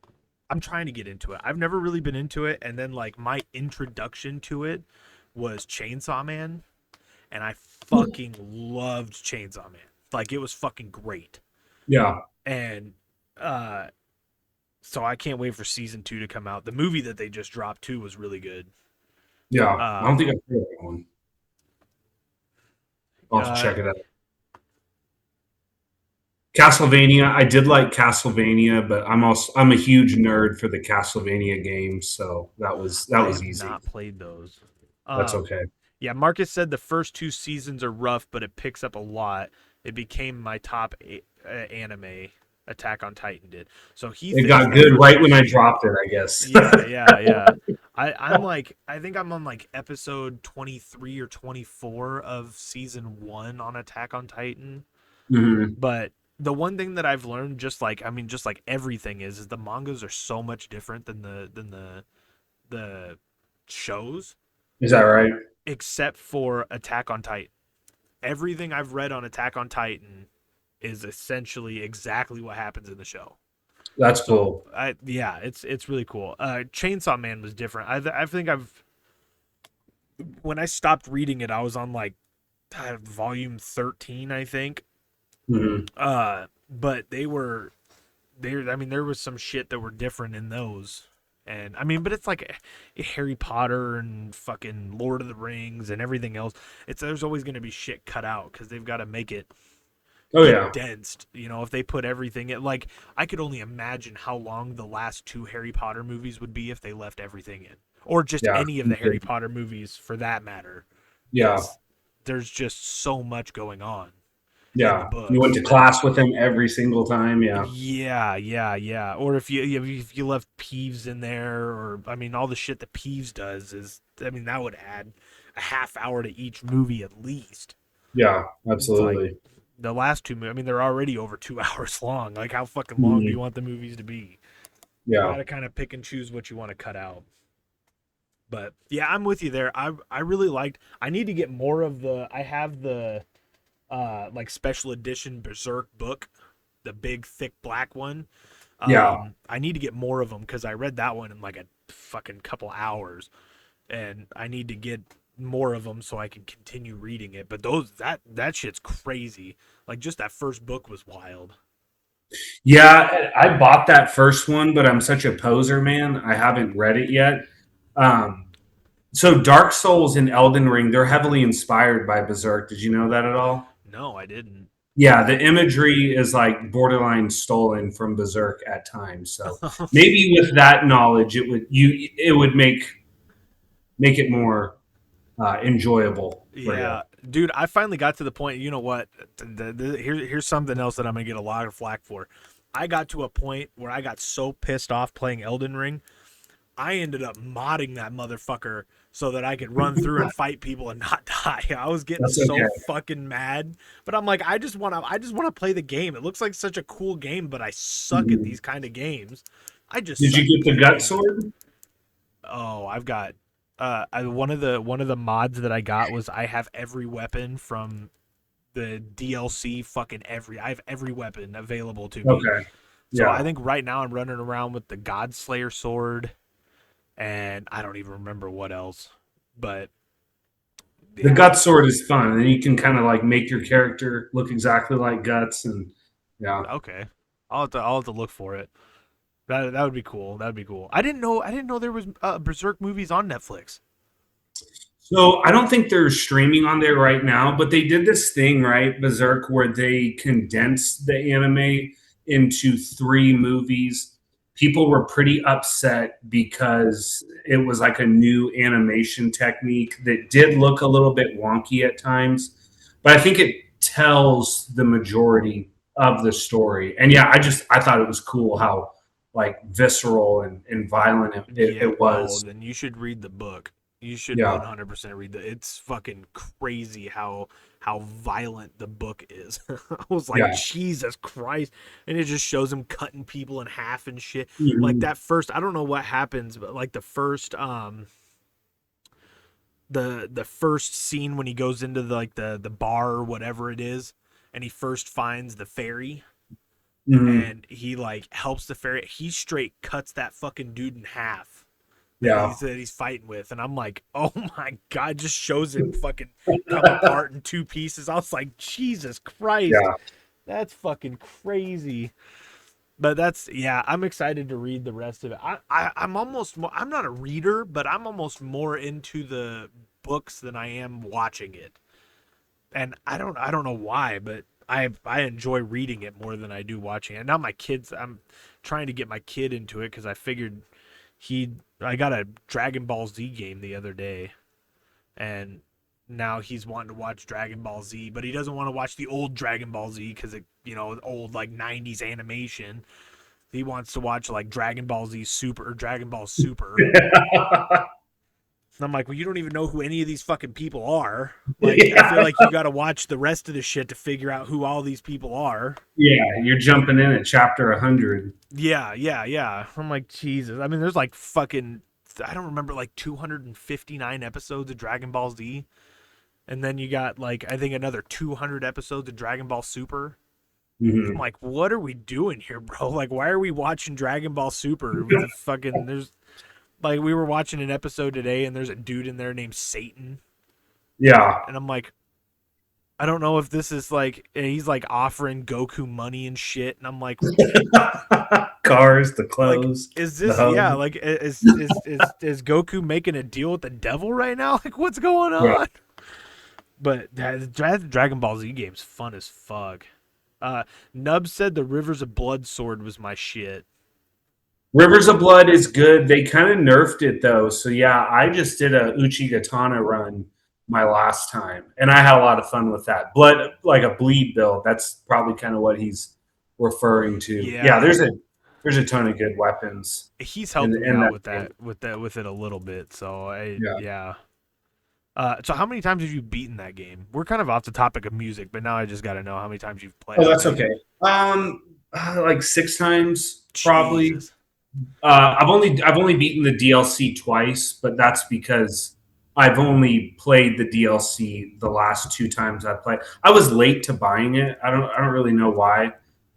I'm trying to get into it. I've never really been into it, and then like my introduction to it was Chainsaw Man, and I fucking loved Chainsaw Man. Like it was fucking great, yeah, and uh, so I can't wait for season 2 to come out. The movie that they just dropped too was really good. yeah. I don't Um, think I've heard of that one. I'll have to uh, check it out. Castlevania. I did like Castlevania, but I'm a huge nerd for the Castlevania games, so that I was have easy. not played those. That's Um, okay. yeah, Marcus said the first 2 seasons are rough, but it picks up a lot. It became my top anime. Attack on Titan did. So he It thinks got the good first right two when I seasons. dropped it, I guess. Yeah, yeah, yeah. I think I'm on like episode 23 or 24 of season 1 on Attack on Titan. Mhm. But the one thing that I've learned, just like everything is the mangas are so much different than the shows, Is that right? except for Attack on Titan. Everything I've read on Attack on Titan is essentially exactly what happens in the show. That's So cool. yeah, it's really cool. Chainsaw Man was different. I think I've when I stopped reading it, I was on like volume 13, I think. Mhm. But they were there. I mean, there was some shit that were different in those. And I mean, but it's like Harry Potter and fucking Lord of the Rings and everything else. It's there's always going to be shit cut out because they've got to make it Oh yeah, condensed. You know, if they put everything in, like I could only imagine how long the last 2 Harry Potter movies would be if they left everything in, or just yeah, any of the Harry Potter movies for that matter, yeah, because there's just so much going on in the yeah. You went books. to But class with him every single time. Yeah, yeah, yeah, yeah. Or if you left Peeves in there, or I mean, all the shit that Peeves does is, I mean, that would add a half hour to each movie at least. yeah, It's like absolutely. the last two. I mean, they're already over 2 hours long. Like, how fucking long do you Mhm. want the movies to be? You got Yeah, to kind of pick and choose what you want to cut out. But yeah, I'm with you there. I really liked. I need to get more of the. I have the like special edition Berserk book, the big thick black one. yeah. I need to get more of them because I read that one in like a fucking couple hours, and I need to get more of them so I can continue reading it. But those that shit's crazy. Like just that first book was wild. Yeah, I bought that first one, but I'm such a poser, man. I haven't read it yet. Um, so Dark Souls and Elden Ring, they're heavily inspired by Berserk. Did you know that at all? No, I didn't. Yeah, the imagery is like borderline stolen from Berserk at times. So maybe with that knowledge, it would make it more enjoyable for you. Yeah, dude, I finally got to the point. You know what? Here's something else that I'm gonna get a lot of flack for. I got to a point where I got so pissed off playing Elden Ring, I ended up modding that motherfucker so that I could run through and fight people and not die. I was getting That's so okay. fucking mad, but I'm like, I just wanna play the game. It looks like such a cool game, but I suck at Mhm. these kind of games. I just Did suck you at get the playing gut games. sword? Oh, I've got one of the mods that I got was I have every weapon from the DLC. Fucking every I have every weapon available to me. Okay. So I Yeah. think right now I'm running around with the Godslayer sword, and I don't even remember what else. But The yeah, gut sword is fun, and you can kind of like make your character look exactly like guts, and yeah. okay. I'll have to look for it. That would be cool. That would be cool. I didn't know there was Berserk movies on Netflix. So I don't think they're streaming on there right now, but they did this thing, right, Berserk, where they condensed the anime into 3 movies. people were pretty upset because it was like a new animation technique that did look a little bit wonky at times, but I think it tells the majority of the story. And yeah, I thought it was cool how like visceral and violent Yeah. it Oh, was. then you should read the book. You should Yeah, 100% read the. It's fucking crazy how violent the book is. I was like, yeah. Jesus Christ. And it just shows him cutting people in half and shit. Like Mhm. that first, I don't know what happens, but like the first scene when he goes into the bar or whatever it is, and he first finds the fairy, Mhm. and he like helps the fairy. He straight cuts that fucking dude in half Yeah. that he's fighting with, and I'm like, oh my god, just shows him fucking come apart in two pieces. I was like, Jesus Christ, Yeah. that's fucking crazy. But that's, yeah, I'm excited to read the rest of it. I'm almost I'm not a reader, but I'm almost more into the books than I am watching it. And I don't know why, but I enjoy reading it more than I do watching it. Now my kids, I'm trying to get my kid into it because I figured he I got a Dragon Ball Z game the other day, and now he's wanting to watch Dragon Ball Z, but he doesn't want to watch the old Dragon Ball Z because it, old like '90s animation. He wants to watch like Dragon Ball Z Super or Dragon Ball Super. And I'm like, well, you don't even know who any of these fucking people are. Like, I feel Yeah. like you got to watch the rest of the shit to figure out who all these people are. Yeah. You're jumping in at chapter 100. Yeah, yeah, yeah. I'm like, Jesus. I mean, there's like fucking, I don't remember, like 259 episodes of Dragon Ball Z. And then you got like, I think another 200 episodes of Dragon Ball Super. I'm Mhm. like, what are we doing here, bro? Like, why are we watching Dragon Ball Super with the fucking, there's, like, we were watching an episode today and there's a dude in there named Satan. Yeah. And I'm like, I don't know if this is like, he's like offering Goku money and shit. And I'm Cars, the like, clothes, is the this, yeah, home. like, is Goku making a deal with the devil right now? Like, what's going Yeah. on? But that Dragon Ball Z game's fun as fuck. Uh, Nub said the Rivers of Blood sword was my shit. Rivers of Blood is good. They kind of nerfed it though. So yeah, I just did a Uchigatana run my last time, and I had a lot of fun with that. Blood, like a bleed build. That's probably kind of what he's referring to. Yeah, Yeah, there's a ton of good weapons he's in helped me in out that with game. with it a little bit. So Yeah. yeah. So how many times have you beaten that game? We're kind of off the topic of music, but now I just got to know how many times you've Oh, played that's it. okay. Like 6 times probably. Jesus. I've only beaten the DLC twice, but that's because I've only played the DLC the last 2 times I played. I was late to buying it. I don't really know why.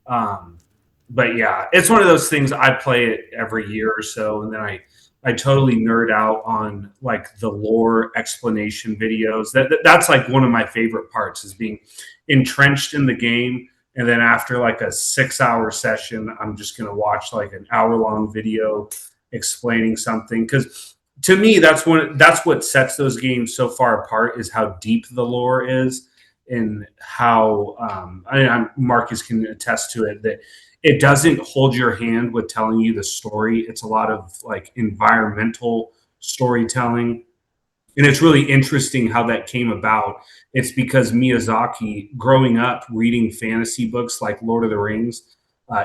Um, but yeah, it's one of those things. I play it every year or so, and then I totally nerd out on like the lore explanation videos. That's like one of my favorite parts is being entrenched in the game, and then after like a 6 hour session, I'm just gonna watch like an hour long video explaining something because to me that's what sets those games so far apart is how deep the lore is and how Marcus can attest to it that it doesn't hold your hand with telling you the story. It's a lot of like environmental storytelling. And it's really interesting how that came about. It's because Miyazaki, growing up reading fantasy books like Lord of the Rings,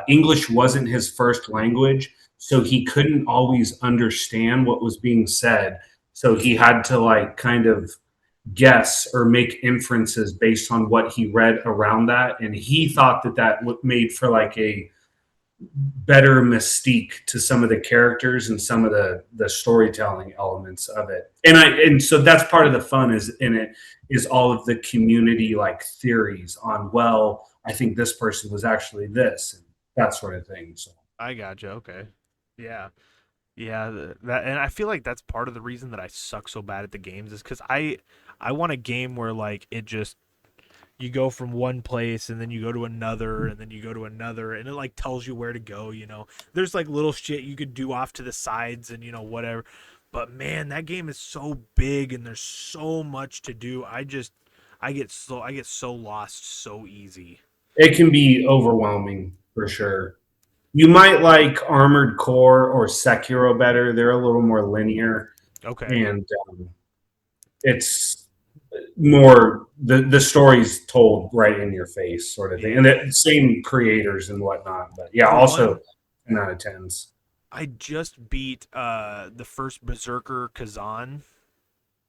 English wasn't his first language. So he couldn't always understand what was being said. So he had to like kind of guess or make inferences based on what he read around that. And he thought that made for like a better mystique to some of the characters and some of the storytelling elements of it. And so that's part of the fun is in it is all of the community like theories on, well, I think this person was actually this and that sort of thing. So I gotcha. Okay. Yeah. Yeah, that, and I feel like that's part of the reason that I suck so bad at the games is because I want a game where like it just you go from one place and then you go to another and then you go to another and it like tells you where to go. There's like little shit you could do off to the sides and whatever. But man, that game is so big and there's so much to do. I get so lost so easy. it can be overwhelming for sure. You might like Armored Core or Sekiro better. They're a little more linear, Okay. and it's more the story's told right in your face, sort of thing. And Yeah. the same creators and whatnot. But yeah, The also one 10 out of 10s. I just beat the first Berserker Kazan.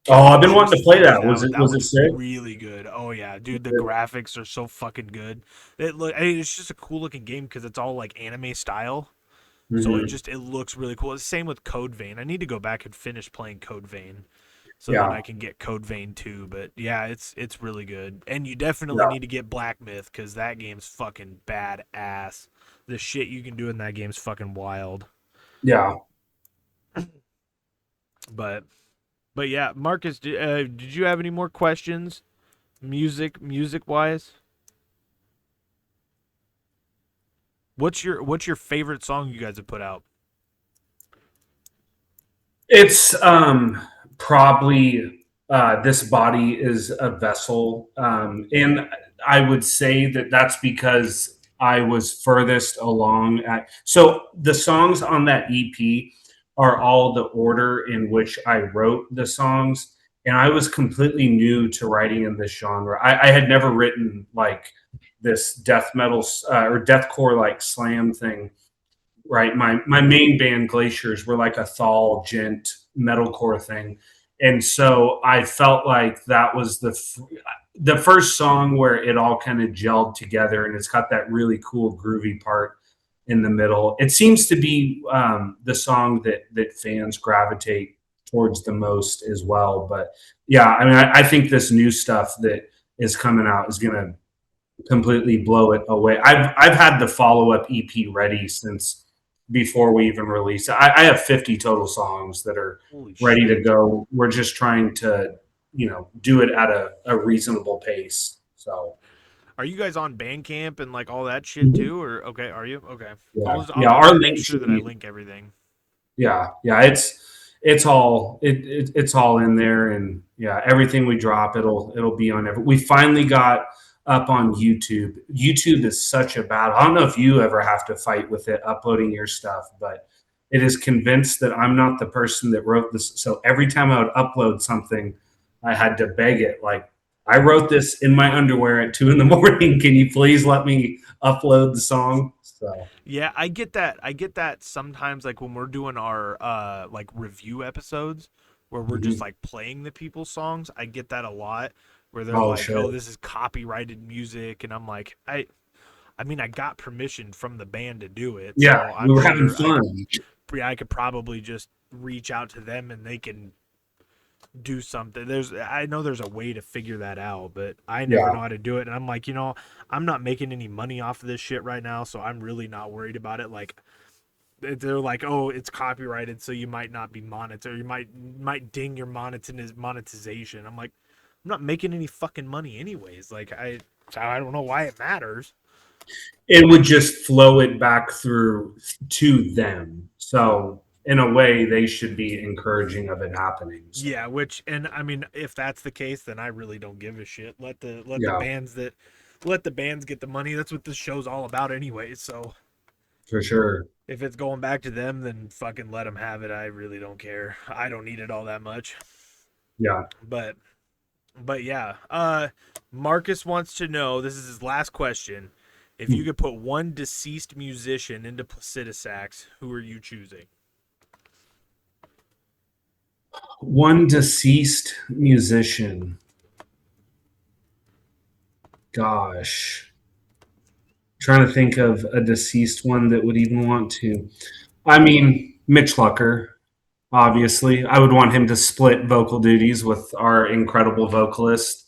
Oh, I I've been wanting just to play finished that. that Was one. it That was it one's sick? really good. Oh yeah, dude, the graphics are so fucking good. I mean, it's just a cool looking game because it's all like anime style. So Mm-hmm. it looks really cool. It's the same with Code Vein. I need to go back and finish playing Code Vein so then Yeah, I can get Code Vein 2. But yeah, it's really good. And you definitely yeah, need to get Black Myth because that game's fucking badass. The shit you can do in that game's fucking wild. yeah. But yeah, Marcus, did you have any more questions? Music wise, what's your favorite song you guys have put out? It's probably this body is a vessel, and I would say that that's because I was furthest along at. So the songs on that EP are all the order in which I wrote the songs, and I was completely new to writing in this genre. I had never written like this death metal or deathcore like slam thing, right? My main band Glaciers were like a thal gent metalcore thing, and so I felt like that was the first song where it all kind of gelled together, and it's got that really cool groovy part in the middle. It seems to be the song that fans gravitate towards the most as well. But yeah, I mean, I think this new stuff that is coming out is going to completely blow it away. I've had the follow up EP ready since before we even release it. I have 50 total songs that are Holy ready to shit! go. We're just trying to, do it at a reasonable pace. So Are you guys on Bandcamp and like all that shit too? Or okay, are you okay? yeah, I'll yeah. go Our make link sure should that I be link everything. yeah. It's all in there, and yeah, everything we drop, it'll be on every. We finally got up on YouTube. YouTube is such a battle. I don't know if you ever have to fight with it uploading your stuff, but it is convinced that I'm not the person that wrote this. So every time I would upload something, I had to beg it like, I wrote this in my underwear at 2 in the morning. Can you please let me upload the song? So Yeah, I get that. I get that sometimes like when we're doing our like review episodes where we're just mhm. like playing the people's songs. I get that a lot where they're Oh like, sure. "Oh, this is copyrighted music." And I'm like, I mean, I got permission from the band to do it, Yeah, so we I'm were having sure fun. I could probably just reach out to them and they can do something. I know there's a way to figure that out, but I never Yeah, know how to do it. And I'm like, I'm not making any money off of this shit right now, so I'm really not worried about it. Like they're like, oh, it's copyrighted, so you might not be monetized. You might ding your monetization. I'm like, I'm not making any fucking money anyways. Like I don't know why it matters. it would just flow it back through to them. So in a way, they should be encouraging of it happening. So Yeah, which and I mean, if that's the case, then I really don't give a shit. yeah, let the bands get the money. That's what this show's all about, anyways. So for sure. if it's going back to them, then fucking let them have it. I really don't care. I don't need it all that much. Yeah. But yeah, Marcus wants to know. This is his last question. If you could put one deceased musician into Placidusax, who are you choosing? One deceased musician. Gosh. Trying to think of a deceased one that would even want to. I mean, Mitch Lucker, obviously. I would want him to split vocal duties with our incredible vocalist.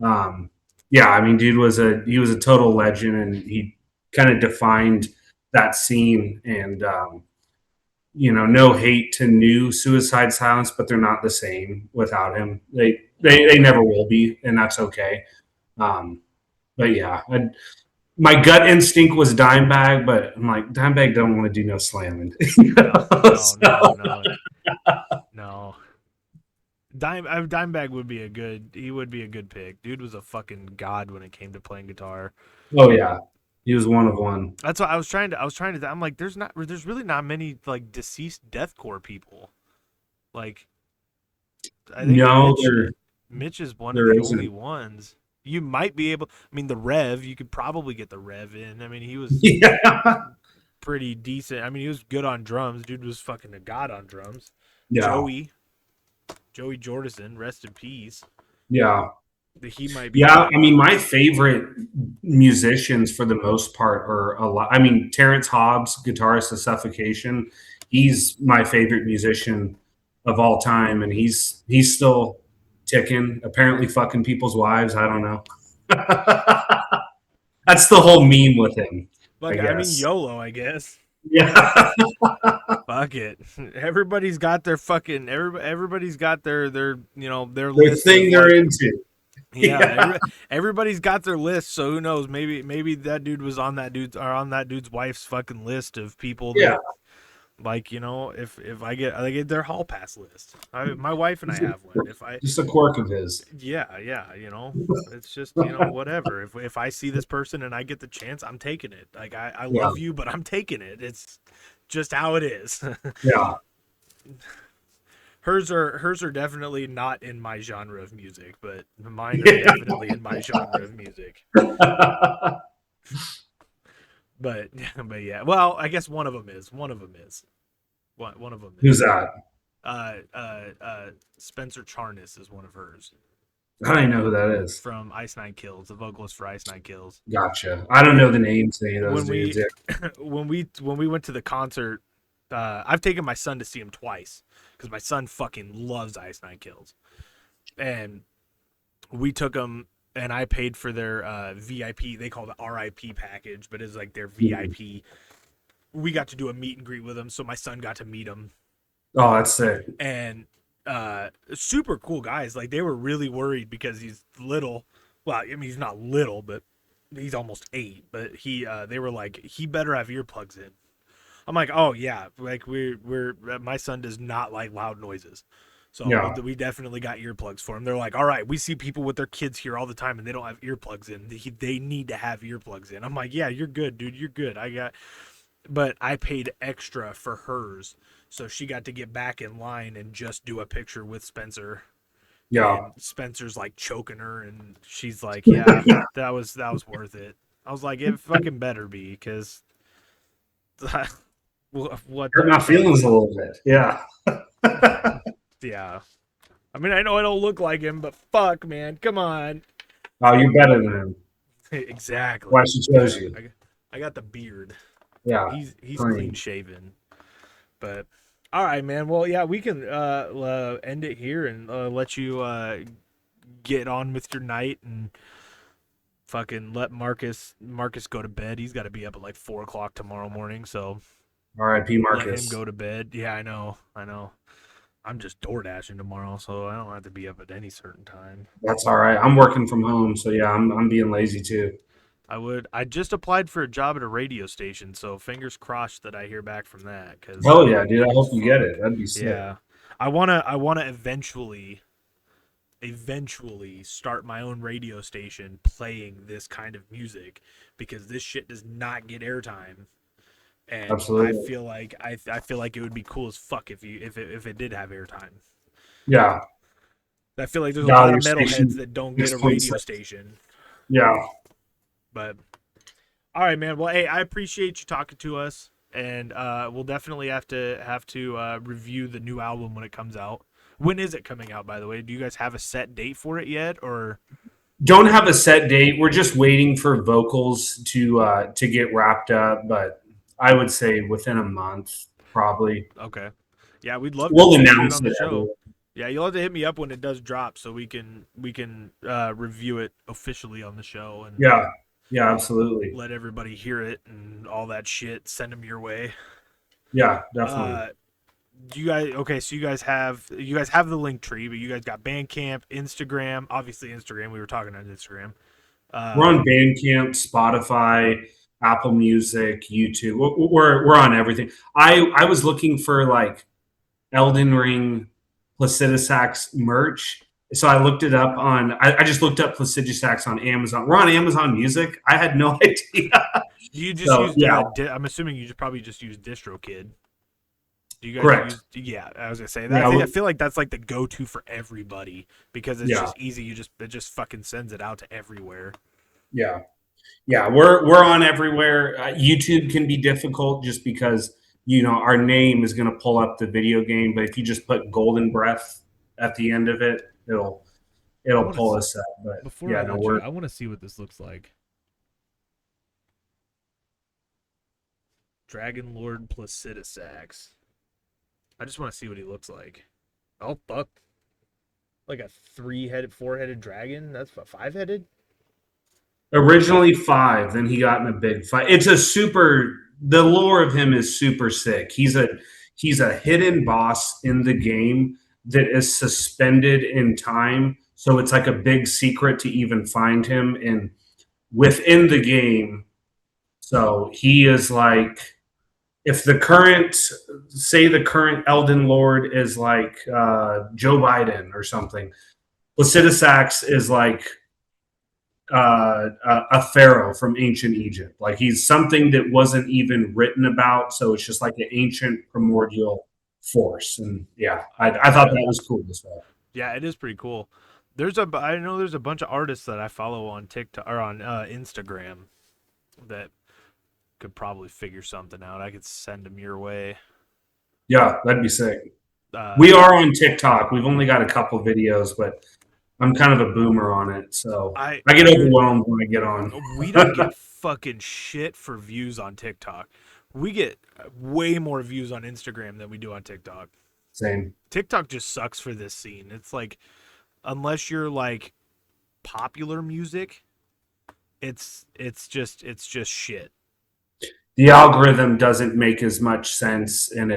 Um, yeah, I mean, dude was a total legend, and he kind of defined that scene. And no hate to new Suicide Silence, but they're not the same without him. They never will be, and that's okay. Um, but yeah, my gut instinct was Dimebag, but I'm like Dimebag don't want to do no slamming. No, no, no, So, no, no. Dimebag would be a good. He would be a good pick. Dude was a fucking god when it came to playing guitar. oh yeah, He was one of one. That's what I was trying to. I'm like, there's really not many like deceased deathcore people. Like, I think No, Mitch is one of there the only isn't. ones. You might be able. I mean, the Rev. You could probably get the Rev in. I mean, he was Yeah. pretty decent. I mean, he was good on drums. Dude was fucking a god on drums. Yeah. Joey, Joey Jordison, rest in peace. Yeah. He might be Yeah. one. I mean, my favorite musicians for the most part are a lot. I mean, Terrence Hobbs, guitarist of Suffocation, he's my favorite musician of all time. And he's still ticking, apparently fucking people's wives. I don't know. That's the whole meme with him, I Fuck, I mean, guess. YOLO, I guess. Yeah. Fuck it. Everybody's got their fucking. Everybody's got their their The list thing of they're like. into. Yeah, Yeah. everybody's got their list, so who knows? Maybe that dude was on that dude's wife's fucking list of people Yeah. that like if I get their hall pass list. My wife and I have one. If I Just a quirk of his. yeah it's just whatever. If I see this person and I get the chance, I'm taking it. Like I Yeah. love you, but I'm taking it. It's just how it is. Yeah. Hers are definitely not in my genre of music, but mine are Yeah. definitely in my genre of music. But but yeah, well, I guess one of them is. One of them is. One of them Who's is. that? Uh, uh, uh, Spencer Charnas is one of hers I don't even know who that is. from Ice Nine Kills, the vocalist for Ice Nine Kills. Gotcha. I don't know the names of any of those When dudes. we Yeah. when we went to the concert, I've taken my son to see him twice because my son fucking loves Ice Nine Kills, and we took him and I paid for their VIP. They call it the RIP package, but it's like their Mhm. VIP. We got to do a meet and greet with him, so my son got to meet him, Oh, that's sick. and super cool guys. Like they were really worried because he's little. Well, I mean he's not little, but he's almost 8. But they were like he better have earplugs in. I'm like, oh yeah, like we're my son does not like loud noises. So Yeah. we definitely got earplugs for him. They're like, all right, we see people with their kids here all the time and they don't have earplugs in. They need to have earplugs in. I'm like, yeah, you're good, dude. You're good. But I paid extra for hers. So she got to get back in line and just do a picture with Spencer. Yeah. And Spencer's like choking her and she's like, yeah, that was worth it. I was like, it fucking better be because what Hurt the my fuck? feelings a little bit. Yeah. Yeah. I mean, I know I don't look like him, but fuck, man, come on. Oh, you're better than him. Why Exactly. she chose you. I got the beard. Yeah. He's clean Clean. shaven. But all right, man. Well, yeah, we can end it here and let you get on with your night and fucking let Marcus go to bed. He's got to be up at like 4 o'clock tomorrow morning, so R.I.P. let him Marcus. go to bed. Yeah, I know. I'm just door dashing tomorrow, so I don't have to be up at any certain time. That's all right. I'm working from home, so yeah, I'm being lazy too. I just applied for a job at a radio station, so fingers crossed that I hear back from that because Hell yeah, dude. I that'd be hope you get fun. it. That'd be sick. Yeah, I wanna eventually start my own radio station playing this kind of music because this shit does not get airtime, and I Absolutely. feel like I feel like it would be cool as fuck if it did have airtime. Yeah. I feel like there's a Yeah, lot your of metalheads station that don't get a radio 6.6. station, Yeah. but all right, man. Well, hey, I appreciate you talking to us, and we'll definitely have to review the new album when it comes out. When is it coming out, by the way? Do you guys have a set date for it yet, or Don't have a set date. We're just waiting for vocals to get wrapped up, but I would say within a month, probably. okay? Yeah, we'd love to We'll feature it announce on the it show. everywhere. Yeah, you'll have to hit me up when it does drop so we can review it officially on the show and Yeah. Yeah, absolutely. let everybody hear it and all that shit. Send them your way. Yeah, definitely. Uh, you guys okay? So you guys have the link tree, but you guys got Bandcamp, Instagram, obviously Instagram. We were talking on Instagram. We're Uh, on Bandcamp, Spotify, Apple Music, YouTube. We're on everything. I was looking for like Elden Ring Placidusax merch. So I looked it up on I just looked up Placidusax on Amazon. We're on Amazon Music. I had no idea. Do you just So use? yeah, I'm assuming you just probably just use DistroKid. Do you guys correct. use? Yeah, I was gonna say that. Yeah, I feel like that's like the go-to for everybody because it's yeah, just easy. It just fucking sends it out to everywhere. yeah. Yeah, we're on everywhere. YouTube can be difficult just because our name is going to pull up the video game, but if you just put Golden Breath at the end of it, I it'll want pull to. us up. But Before yeah, I no, let you we're go, I want to see what this looks like. Dragon Lord Placidusax. I just want to see what he looks like. Oh fuck! Like a three-headed, four-headed dragon. That's what, five-headed. originally five. Then he got in a big fight. It's a super. The lore of him is super sick. He's a hidden boss in the game that is suspended in time. So it's like a big secret to even find him. And within the game, so he is like, if the current Elden Lord is like Joe Biden or something, Placidusax is like a pharaoh from ancient Egypt. Like he's something that wasn't even written about, so it's just like an ancient primordial force. And yeah, I thought Gotcha. that was cool as well. Yeah, it is pretty cool. I know there's a bunch of artists that I follow on TikTok or on Instagram that could probably figure something out. I could send them your way. Yeah, that'd be sick. Uh, We are on TikTok. We've only got a couple videos, but I'm kind of a boomer on it, so I get Dude, overwhelmed when I get on. we don't get fucking shit for views on TikTok. We get way more views on Instagram than we do on TikTok. Same. TikTok just sucks for this scene. It's like unless you're like popular music, it's just shit. The algorithm doesn't make as much sense, and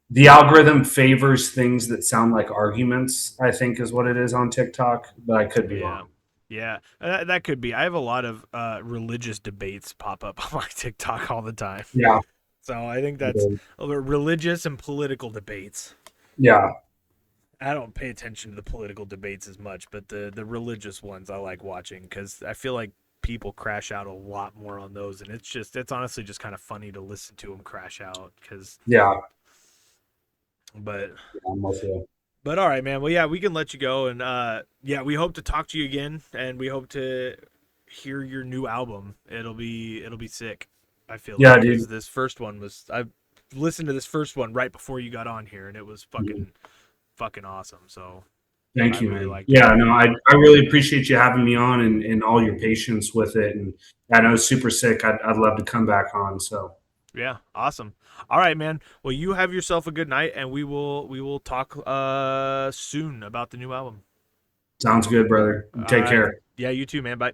the algorithm favors things that sound like arguments. I think is what it is on TikTok, but I could be Yeah. wrong. Yeah, that could be. I have a lot of religious debates pop up on my TikTok all the time. Yeah, So I think that's religious and political debates. yeah, I don't pay attention to the political debates as much, but the religious ones I like watching because I feel like people crash out a lot more on those, and it's honestly just kind of funny to listen to them crash out. yeah. But I'm with you. but all right, man. Well, yeah, we can let you go, and yeah, we hope to talk to you again, and we hope to hear your new album. It'll be sick. I feel Yeah, like because dude. this first one was I listened to this first one right before you got on here, and it was fucking awesome. So I Thank you, really man. liked it. Yeah, no, I really appreciate you having me on and all your patience with it. And I know it's super sick. I'd love to come back on. So Yeah, awesome. All right, man. Well, you have yourself a good night, and we will talk soon about the new album. sounds good, brother. All Take right. care. Yeah, you too, man. Bye.